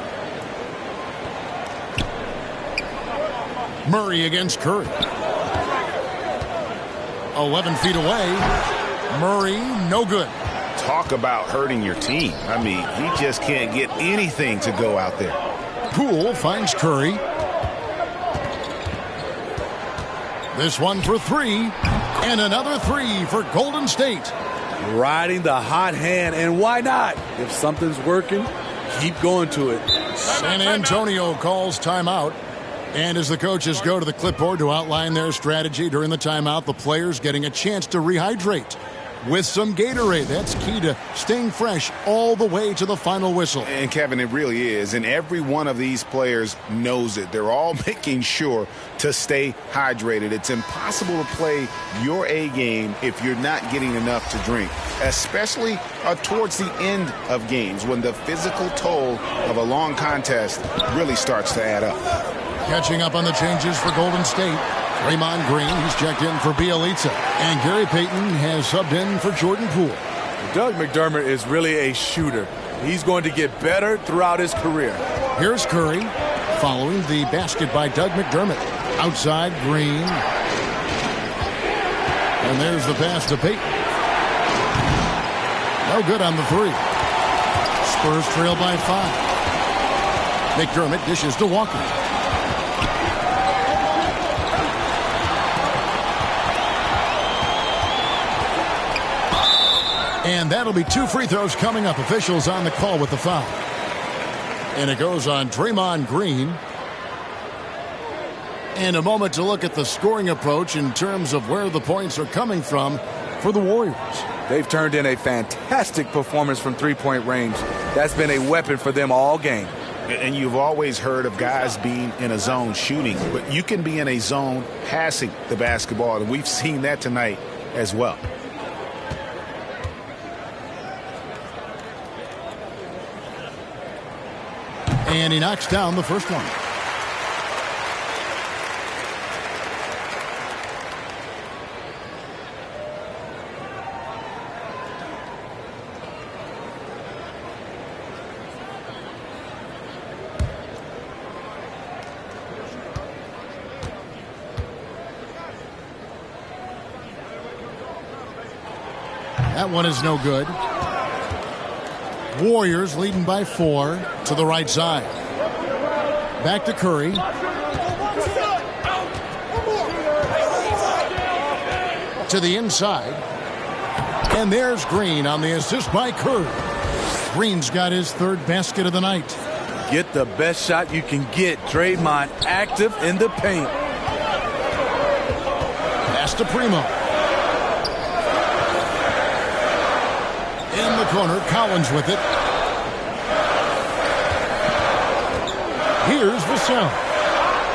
Murray against Curry. 11 feet away. Murray, no good. Talk about hurting your team. I mean, he just can't get anything to go out there. Poole finds Curry. This one for 3. And another 3 for Golden State. Riding the hot hand, and why not? If something's working, keep going to it. San Antonio calls timeout. And as the coaches go to the clipboard to outline their strategy during the timeout, the players getting a chance to rehydrate with some Gatorade. That's key to staying fresh all the way to the final whistle. And, Kevin, it really is. And every one of these players knows it. They're all making sure to stay hydrated. It's impossible to play your A game if you're not getting enough to drink, especially towards the end of games when the physical toll of a long contest really starts to add up. Catching up on the changes for Golden State. Draymond Green, he's checked in for Bielitsa. And Gary Payton has subbed in for Jordan Poole. Doug McDermott is really a shooter. He's going to get better throughout his career. Here's Curry following the basket by Doug McDermott. Outside, Green. And there's the pass to Payton. No good on the 3. Spurs trail by 5. McDermott dishes to Walker. And that'll be 2 free throws coming up. Officials on the call with the foul. And it goes on Draymond Green. And a moment to look at the scoring approach in terms of where the points are coming from for the Warriors. They've turned in a fantastic performance from three-point range. That's been a weapon for them all game. And you've always heard of guys being in a zone shooting, but you can be in a zone passing the basketball, and we've seen that tonight as well. And he knocks down the first one. That one is no good. Warriors leading by 4 to the right side. Back to Curry. To the inside. And there's Green on the assist by Curry. Green's got his 3rd basket of the night. Get the best shot you can get. Draymond active in the paint. Pass to Primo. In the corner, Collins with it. Here's Vassell.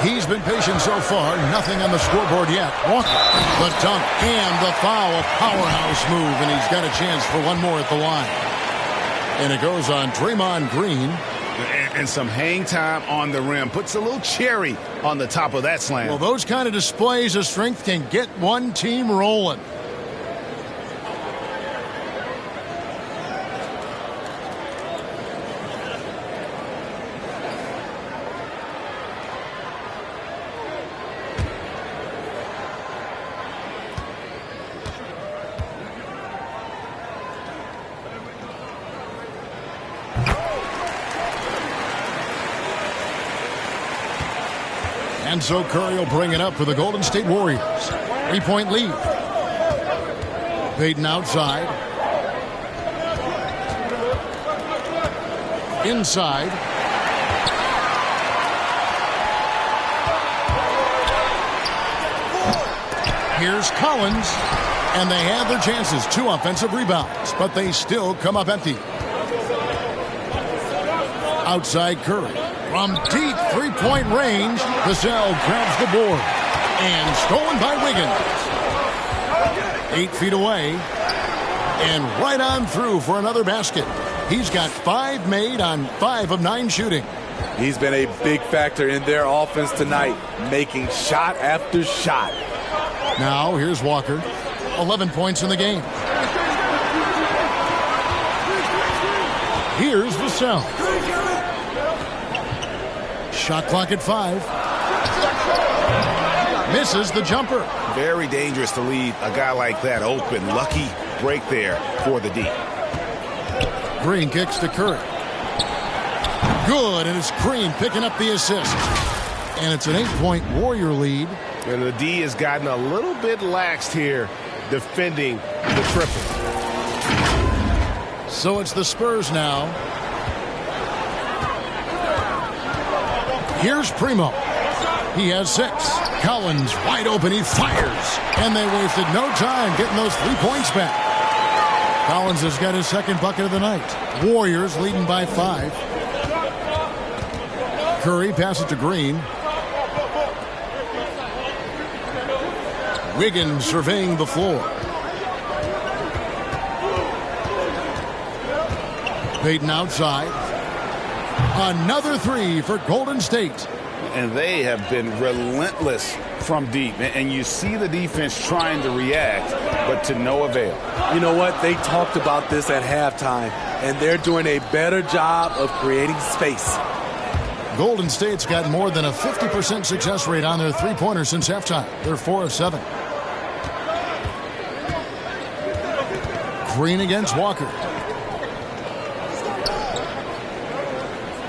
He's been patient so far. Nothing on the scoreboard yet. Walker, the dunk, and the foul. A powerhouse move, and he's got a chance for one more at the line. And it goes on Draymond Green. And some hang time on the rim. Puts a little cherry on the top of that slam. Well, those kind of displays of strength can get one team rolling. And so Curry will bring it up for the Golden State Warriors. 3-point lead. Payton outside. Inside. Here's Collins. And they have their chances. 2 offensive rebounds. But they still come up empty. Outside Curry. From deep 3-point range, Vassell grabs the board. And stolen by Wiggins. 8 feet away. And right on through for another basket. He's got 5 made on 5 of 9 shooting. He's been a big factor in their offense tonight, making shot after shot. Now here's Walker. 11 points in the game. Here's Vassell. Shot clock at 5. Misses the jumper. Very dangerous to leave a guy like that open. Lucky break there for the D. Green kicks to Curry. Good, and it's Green picking up the assist. And it's an 8-point Warrior lead. And the D has gotten a little bit laxed here defending the triple. So it's the Spurs now. Here's Primo. He has 6. Collins wide open. He fires. And they wasted no time getting those 3 points back. Collins has got his second bucket of the night. Warriors leading by 5. Curry passes to Green. Wiggins surveying the floor. Payton outside. Another 3 for Golden State. And they have been relentless from deep. And you see the defense trying to react, but to no avail. You know what? They talked about this at halftime, and they're doing a better job of creating space. Golden State's got more than a 50% success rate on their three-pointers since halftime. They're 4 of 7. Green against Walker.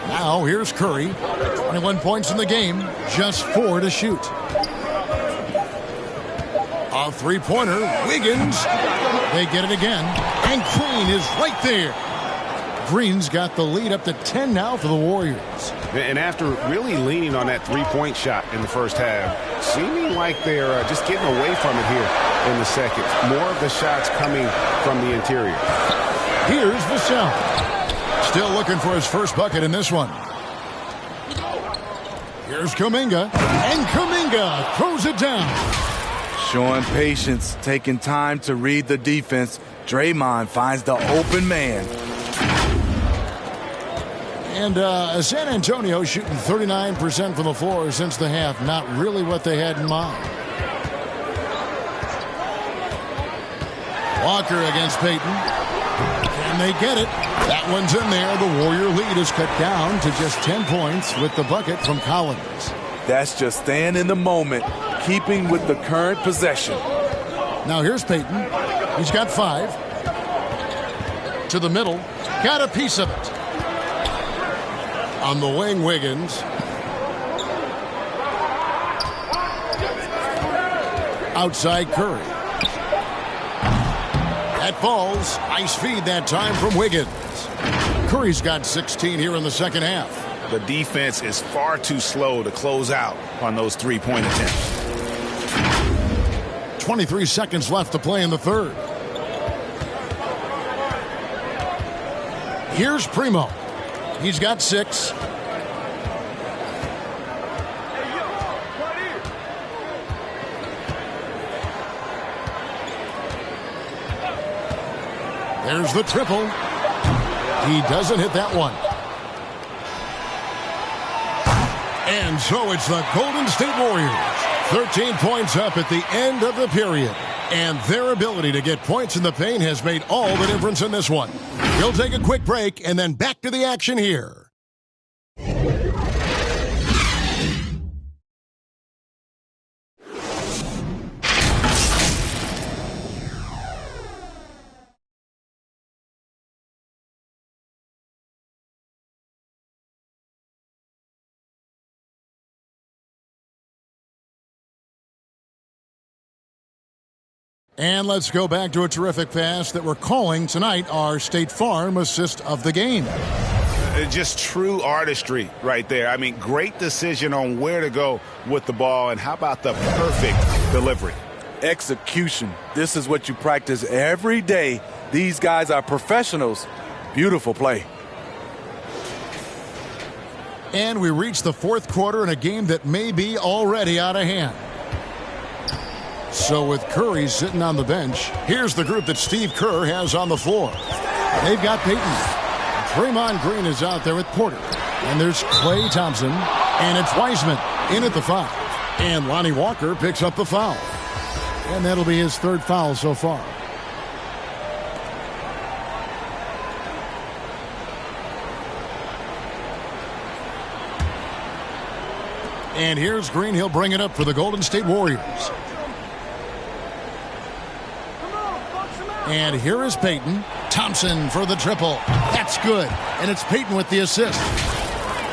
Now here's Curry. 21 points in the game. Just 4 to shoot. A three-pointer. Wiggins. They get it again. And Green is right there. Green's got the lead up to 10 now for the Warriors. And after really leaning on that three-point shot in the first half, seeming like they're just getting away from it here in the second. More of the shots coming from the interior. Here's Vassell. Still looking for his first bucket in this one. Here's Kuminga. And Kuminga throws it down. Showing patience, taking time to read the defense. Draymond finds the open man. And San Antonio shooting 39% from the floor since the half. Not really what they had in mind. Walker against Payton. Can they get it? That one's in there. The Warrior lead is cut down to just 10 points with the bucket from Collins. That's just staying in the moment, keeping with the current possession. Now here's Payton. He's got 5. To the middle. Got a piece of it. On the wing, Wiggins. Outside Curry. That falls. Nice feed that time from Wiggins. Curry's got 16 here in the second half. The defense is far too slow to close out on those three-point attempts. 23 seconds left to play in the third. Here's Primo. He's got 6. There's the triple. He doesn't hit that one. And so it's the Golden State Warriors. 13 points up at the end of the period. And their ability to get points in the paint has made all the difference in this one. We'll take a quick break and then back to the action here. And let's go back to a terrific pass that we're calling tonight our State Farm assist of the game. Just true artistry right there. I mean, great decision on where to go with the ball, and how about the perfect delivery? Execution. This is what you practice every day. These guys are professionals. Beautiful play. And we reach the fourth quarter in a game that may be already out of hand. So with Curry sitting on the bench, here's the group that Steve Kerr has on the floor. They've got Payton. Draymond Green is out there with Porter. And there's Klay Thompson. And it's Wiseman in at the 5. And Lonnie Walker picks up the foul. And that'll be his third foul so far. And here's Green. He'll bring it up for the Golden State Warriors. And here is Payton. Thompson for the triple. That's good. And it's Payton with the assist.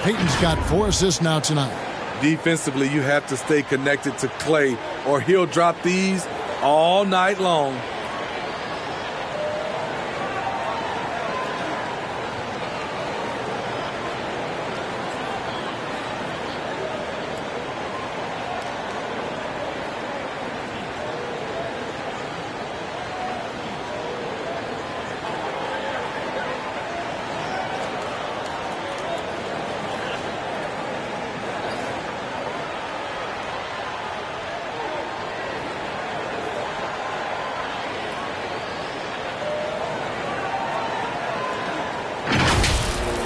Payton's got 4 assists now tonight. Defensively, you have to stay connected to Klay, or he'll drop these all night long.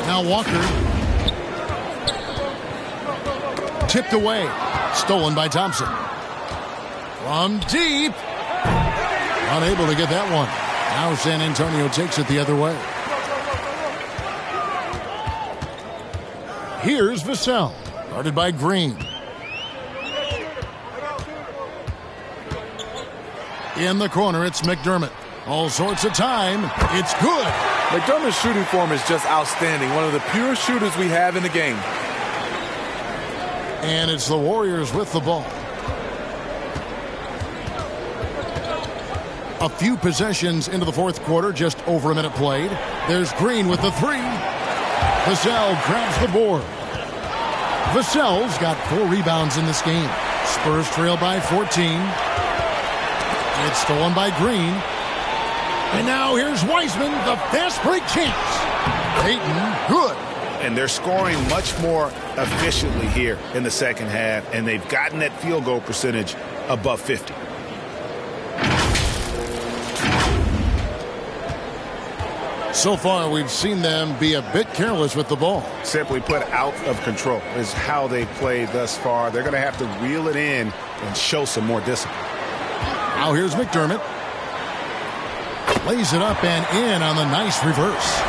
Now Walker. Tipped away. Stolen by Thompson. From deep. Unable to get that one. Now San Antonio takes it the other way. Here's Vassell. Guarded by Green. In the corner, it's McDermott. All sorts of time. It's good. McDermott's shooting form is just outstanding. One of the pure shooters we have in the game. And it's the Warriors with the ball. A few possessions into the fourth quarter, just over a minute played. There's Green with the 3. Vassell grabs the board. Vassell's got 4 rebounds in this game. Spurs trail by 14. It's stolen by Green. And now here's Wiseman, the fast break chance. Payton, good. And they're scoring much more efficiently here in the second half, and they've gotten that field goal percentage above 50. So far, we've seen them be a bit careless with the ball. Simply put, out of control is how they played thus far. They're going to have to reel it in and show some more discipline. Now here's McDermott. Lays it up and in on the nice reverse.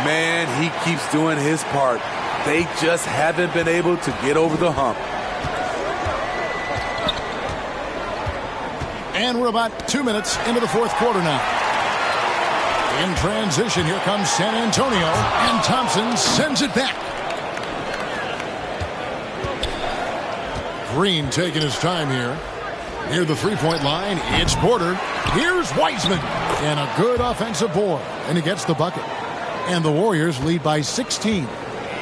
Man, he keeps doing his part. They just haven't been able to get over the hump. And we're about 2 minutes into the fourth quarter now. In transition, here comes San Antonio, and Thompson sends it back. Green taking his time here. Near the three-point line, it's Porter. Here's Wiseman. And a good offensive board. And he gets the bucket. And the Warriors lead by 16.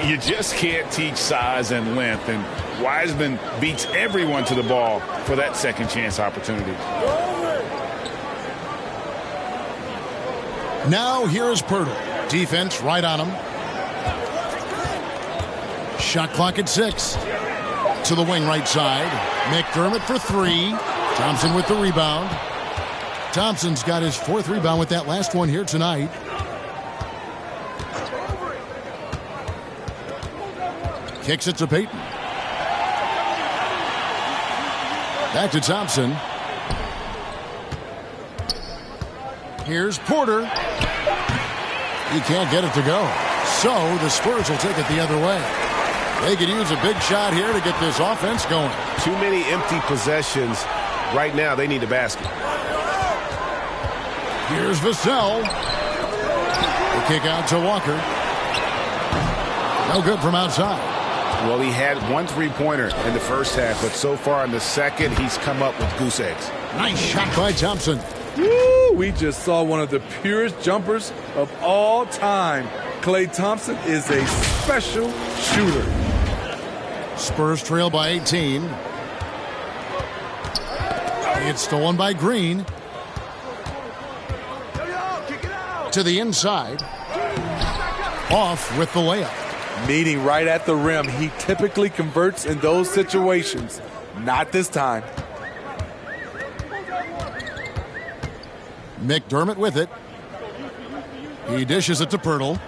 You just can't teach size and length. And Wiseman beats everyone to the ball for that second chance opportunity. Now here's Pirtle. Defense right on him. Shot clock at 6. To the wing right side. McDermott for 3. Thompson with the rebound. Thompson's got his 4th rebound with that last one here tonight. Kicks it to Payton. Back to Thompson. Here's Porter. He can't get it to go. So the Spurs will take it the other way. They could use a big shot here to get this offense going. Too many empty possessions. Right now, they need a basket. Here's Vassell. The kick out to Walker. No good from outside. Well, he had 1 3-pointer in the first half, but so far in the second, he's come up with goose eggs. Nice shot by Thompson. Woo, we just saw one of the purest jumpers of all time. Klay Thompson is a special shooter. Spurs trail by 18. It's stolen by Green. To the inside. Off with the layup. Meeting right at the rim. He typically converts in those situations. Not this time. McDermott with it. He dishes it to Pirtle.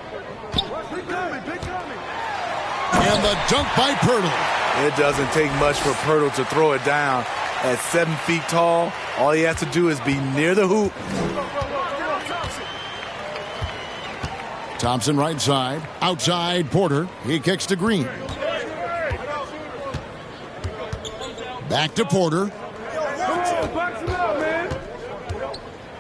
And the dunk by Pirtle. It doesn't take much for Pirtle to throw it down. At 7 feet tall, all he has to do is be near the hoop. Thompson right side. Outside Porter. He kicks to Green. Back to Porter.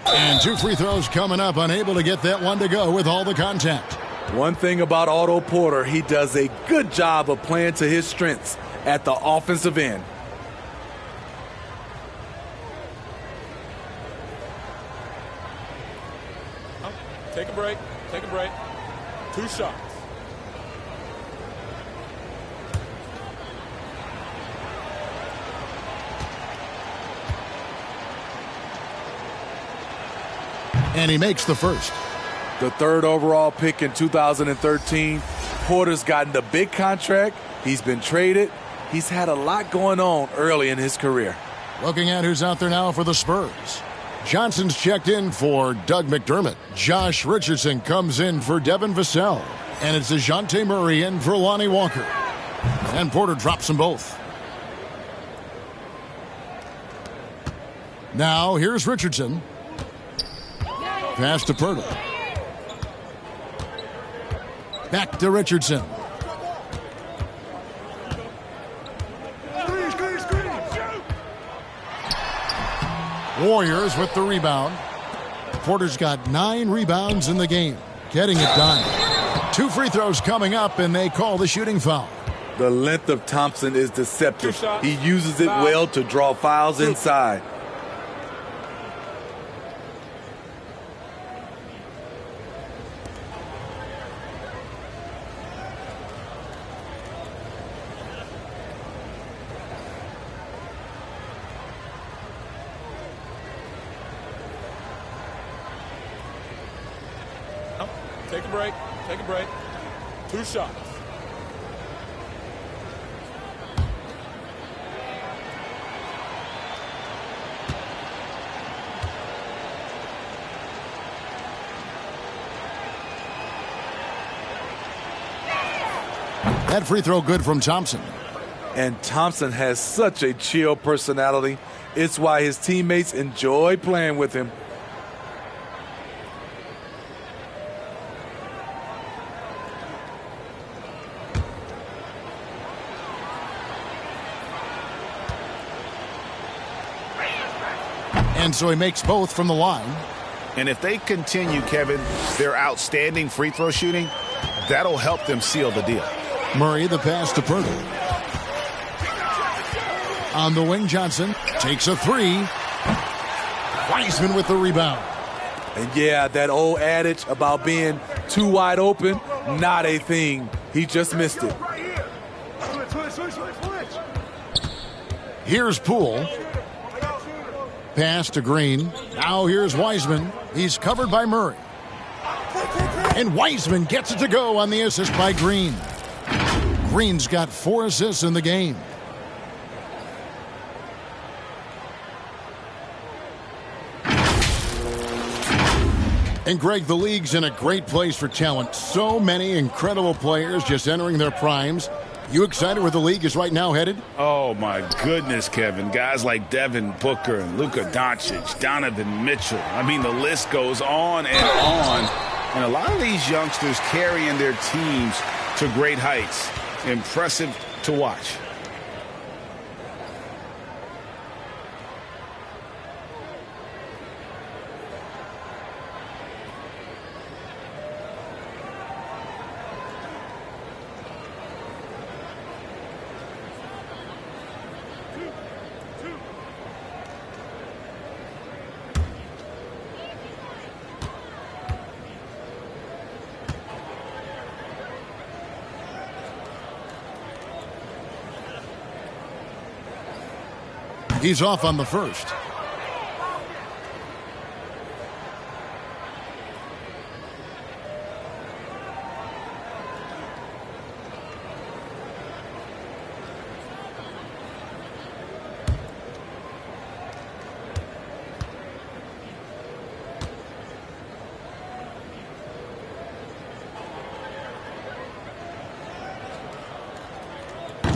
And 2 free throws coming up. Unable to get that one to go with all the contact. One thing about Otto Porter, he does a good job of playing to his strengths at the offensive end. Take a break. Take a break. 2 shots. And he makes the first. The 3rd overall pick in 2013. Porter's gotten the big contract. He's been traded. He's had a lot going on early in his career. Looking at who's out there now for the Spurs. Johnson's checked in for Doug McDermott. Josh Richardson comes in for Devin Vassell. And it's DeJounte Murray in for Lonnie Walker. And Porter drops them both. Now here's Richardson. Pass to Pirtle. Back to Richardson. Warriors with the rebound. Porter's got 9 rebounds in the game. Getting it done. 2 free throws coming up, and they call the shooting foul. The length of Thompson is deceptive. He uses it well to draw fouls inside. Take a break. Take a break. 2 shots. That free throw good from Thompson. And Thompson has such a chill personality. It's why his teammates enjoy playing with him. And so he makes both from the line. And if they continue, Kevin, their outstanding free throw shooting, that'll help them seal the deal. Murray, the pass to Pirtle. On the wing, Johnson takes a 3. Wiseman with the rebound. And yeah, that old adage about being too wide open, not a thing. He just missed it. Here's Poole. Pass to Green. Now here's Wiseman. He's covered by Murray. And Wiseman gets it to go on the assist by Green. Green's got 4 assists in the game. And Greg, the league's in a great place for talent. So many incredible players just entering their primes. You excited where the league is right now headed? Oh, my goodness, Kevin. Guys like Devin Booker and Luka Doncic, Donovan Mitchell. I mean, the list goes on and on. And a lot of these youngsters carrying their teams to great heights. Impressive to watch. He's off on the first.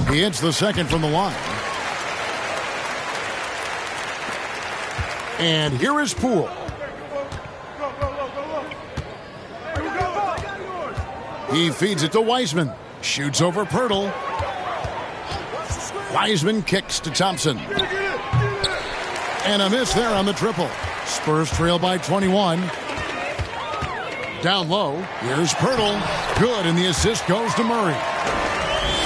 He hits the second from the line. And here is Poole. He feeds it to Wiseman. Shoots over Pirtle. Wiseman kicks to Thompson. And a miss there on the triple. Spurs trail by 21. Down low, here's Pirtle. Good, and the assist goes to Murray.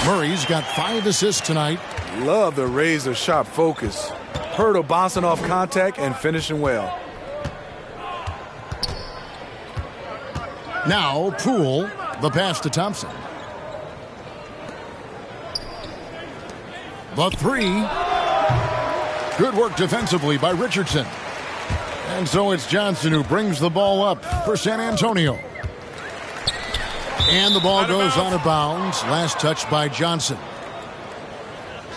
Murray's got 5 assists tonight. Love the razor-sharp focus. Pirtle bouncing off contact and finishing well. Now Poole, the pass to Thompson. The three. Good work defensively by Richardson. And so it's Johnson who brings the ball up for San Antonio. And the ball goes out of bounds. Last touch by Johnson.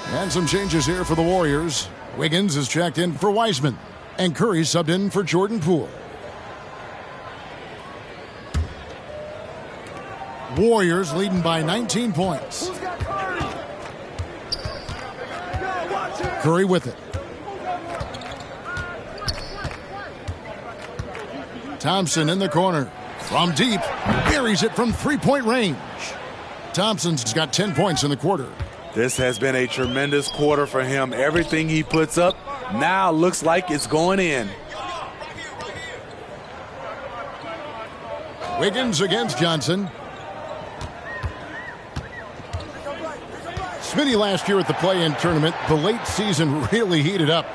And some changes here for the Warriors. Wiggins is checked in for Wiseman. And Curry subbed in for Jordan Poole. Warriors leading by 19 points. Curry with it. Thompson in the corner. From deep, buries it from three-point range. Thompson's got 10 points in the quarter. This has been a tremendous quarter for him. Everything he puts up now looks like it's going in. Wiggins against Johnson. Smitty last year at the play-in tournament, the late season really heated up.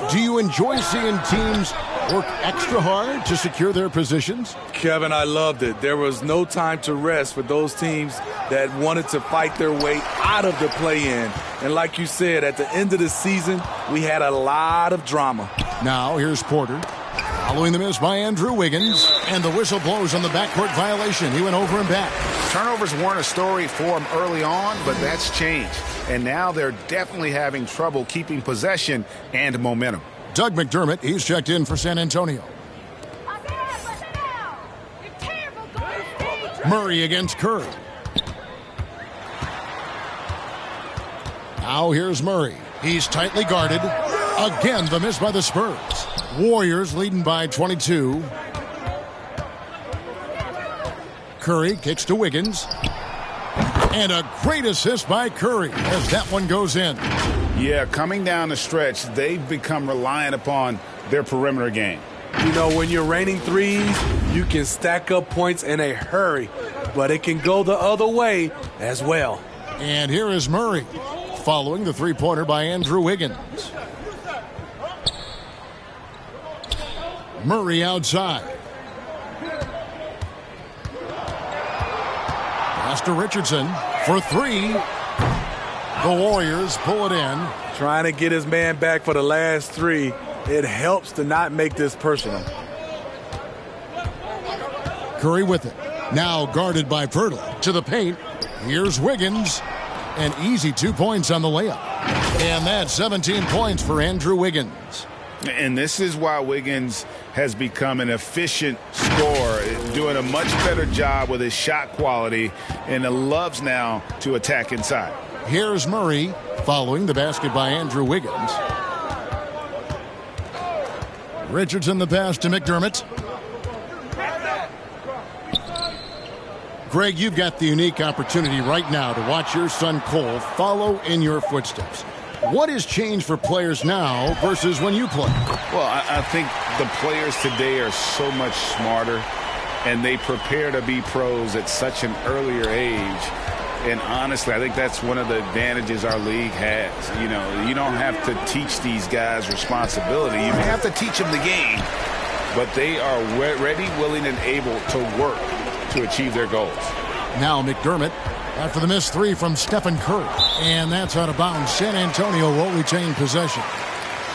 Do you enjoy seeing teams work extra hard to secure their positions? Kevin, I loved it. There was no time to rest for those teams that wanted to fight their way out of the play-in. And like you said, at the end of the season, we had a lot of drama. Now here's Porter. Following the miss by Andrew Wiggins. And the whistle blows on the backcourt violation. He went over and back. Turnovers weren't a story for him early on, but that's changed. And now they're definitely having trouble keeping possession and momentum. Doug McDermott, he's checked in for San Antonio. Murray against Curry. Now here's Murray. He's tightly guarded. Again, the miss by the Spurs. Warriors leading by 22. Curry kicks to Wiggins. And a great assist by Curry as that one goes in. Yeah, coming down the stretch, they've become reliant upon their perimeter game. You know, when you're raining threes, you can stack up points in a hurry, but it can go the other way as well. And here is Murray, following the three-pointer by Andrew Wiggins. Murray outside. Pass to Richardson for three. The Warriors pull it in. Trying to get his man back for the last three. It helps to not make this personal. Curry with it. Now guarded by Pirtle. To the paint. Here's Wiggins. An easy 2 points on the layup. And that's 17 points for Andrew Wiggins. And this is why Wiggins has become an efficient scorer, doing a much better job with his shot quality, and loves now to attack inside. Here's Murray, following the basket by Andrew Wiggins. Richardson the pass to McDermott. Greg, you've got the unique opportunity right now to watch your son Cole follow in your footsteps. What has changed for players now versus when you played? Well, I think the players today are so much smarter, and they prepare to be pros at such an earlier age. And honestly, I think that's one of the advantages our league has. You know, you don't have to teach these guys responsibility. You may have to teach them the game, but they are ready, willing, and able to work to achieve their goals. Now McDermott after the missed three from Stephen Curry. And that's out of bounds. San Antonio will retain possession.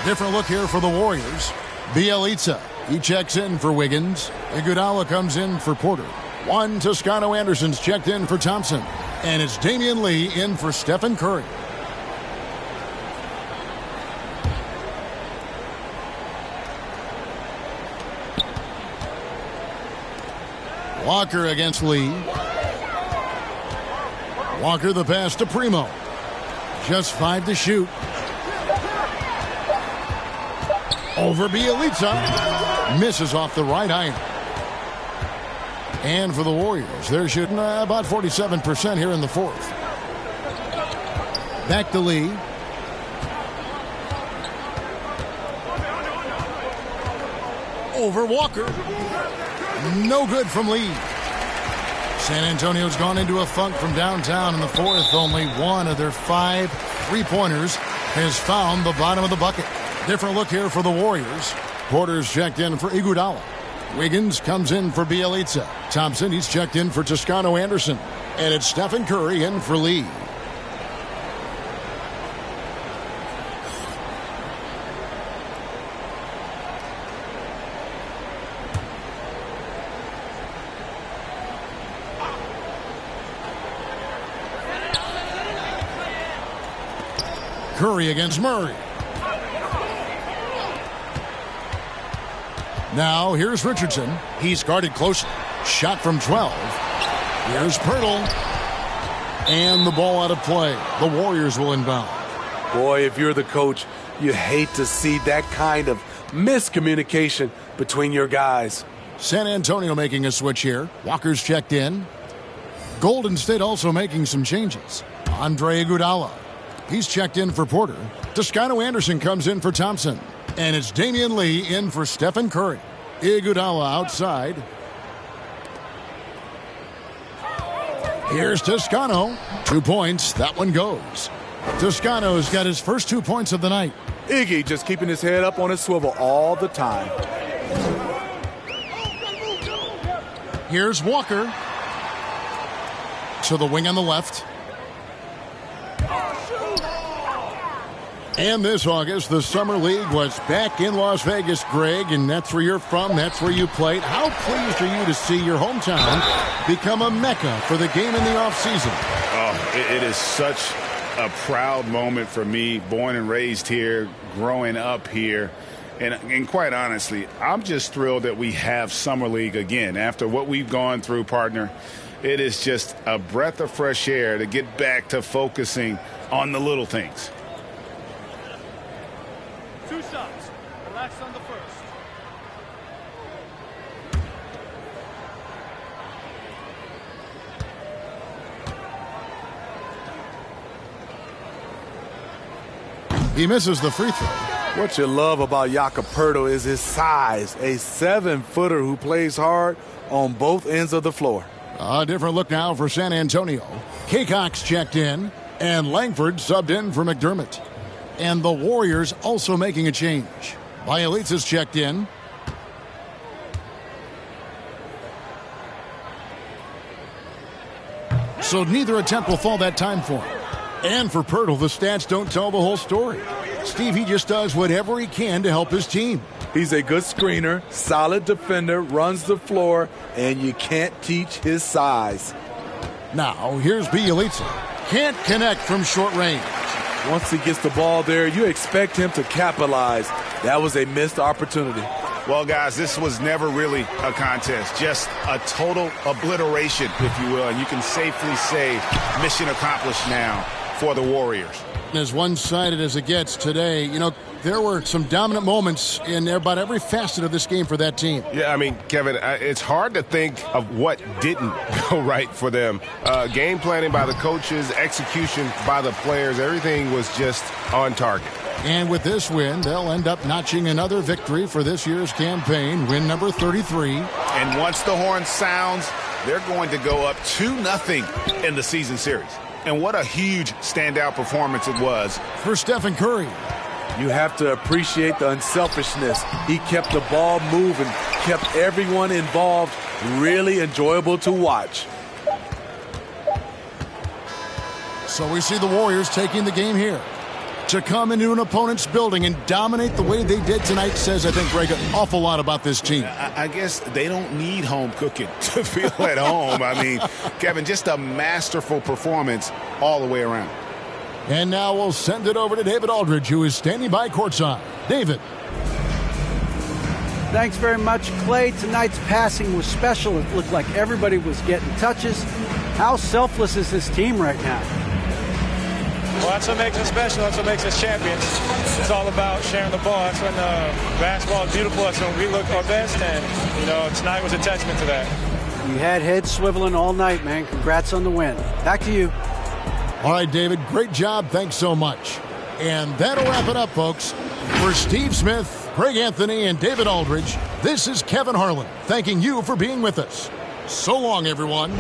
Different look here for the Warriors. Bielitsa, he checks in for Wiggins. Iguodala comes in for Porter. One Toscano Anderson's checked in for Thompson. And it's Damian Lee in for Stephen Curry. Walker against Lee. Walker the pass to Primo. Just 5 to shoot. Over Bielitsa. Misses off the right iron. And for the Warriors, they're shooting about 47% here in the fourth. Back to Lee. Over Walker. No good from Lee. San Antonio's gone into a funk from downtown in the fourth. Only one of their 5 3-pointers has found the bottom of the bucket. Different look here for the Warriors. Porter's checked in for Iguodala. Wiggins comes in for Bielitsa. Thompson, he's checked in for Toscano Anderson. And it's Stephen Curry in for Lee. Curry against Murray. Now here's Richardson. He's guarded closely. Shot from 12. Here's Pirtle. And the ball out of play. The Warriors will inbound. Boy, if you're the coach, you hate to see that kind of miscommunication between your guys. San Antonio making a switch here. Walker's checked in. Golden State also making some changes. Andre Iguodala. He's checked in for Porter. Toscano Anderson comes in for Thompson. And it's Damian Lee in for Stephen Curry. Iguodala outside. Here's Toscano. 2 points. That one goes. Toscano's got his first 2 points of the night. Iggy just keeping his head up on his swivel all the time. Here's Walker. To the wing on the left. And this August, the Summer League was back in Las Vegas, Greg, and that's where you're from, that's where you played. How pleased are you to see your hometown become a mecca for the game in the offseason? Oh, it is such a proud moment for me, born and raised here, growing up here. And quite honestly, I'm just thrilled that we have Summer League again. After what we've gone through, partner, it is just a breath of fresh air to get back to focusing on the little things. 2 shots. Relax on the first. He misses the free throw. What you love about Jakob Poeltl is his size, a 7-footer who plays hard on both ends of the floor. A different look now for San Antonio. Kaycox checked in, and Langford subbed in for McDermott. And the Warriors also making a change. Bielitsa's checked in. So neither attempt will fall that time for him. And for Poeltl, the stats don't tell the whole story. Steve, he just does whatever he can to help his team. He's a good screener, solid defender, runs the floor, and you can't teach his size. Now, here's Bielitsa. Can't connect from short range. Once he gets the ball there, you expect him to capitalize. That was a missed opportunity. Well, guys, this was never really a contest, just a total obliteration, if you will. And you can safely say mission accomplished now for the Warriors. As one-sided as it gets today, you know, there were some dominant moments in about every facet of this game for that team. Yeah, I mean, Kevin, it's hard to think of what didn't go right for them. Game planning by the coaches, execution by the players, everything was just on target. And with this win, they'll end up notching another victory for this year's campaign, win number 33. And once the horn sounds, they're going to go up 2-0 in the season series. And what a huge standout performance it was for Stephen Curry. You have to appreciate the unselfishness. He kept the ball moving, kept everyone involved, really enjoyable to watch. So we see the Warriors taking the game here. To come into an opponent's building and dominate the way they did tonight says, I think, Greg, an awful lot about this team. I guess they don't need home cooking to feel at home. I mean, Kevin, just a masterful performance all the way around. And now we'll send it over to David Aldridge, who is standing by courtside. David. Thanks very much, Clay. Tonight's passing was special. It looked like everybody was getting touches. How selfless is this team right now? Well, that's what makes us special. That's what makes us champions. It's all about sharing the ball. That's when basketball is beautiful. That's when we look our best. And, tonight was a testament to that. You had heads swiveling all night, man. Congrats on the win. Back to you. All right, David, great job. Thanks so much. And that'll wrap it up, folks. For Steve Smith, Greg Anthony, and David Aldridge, this is Kevin Harlan thanking you for being with us. So long, everyone.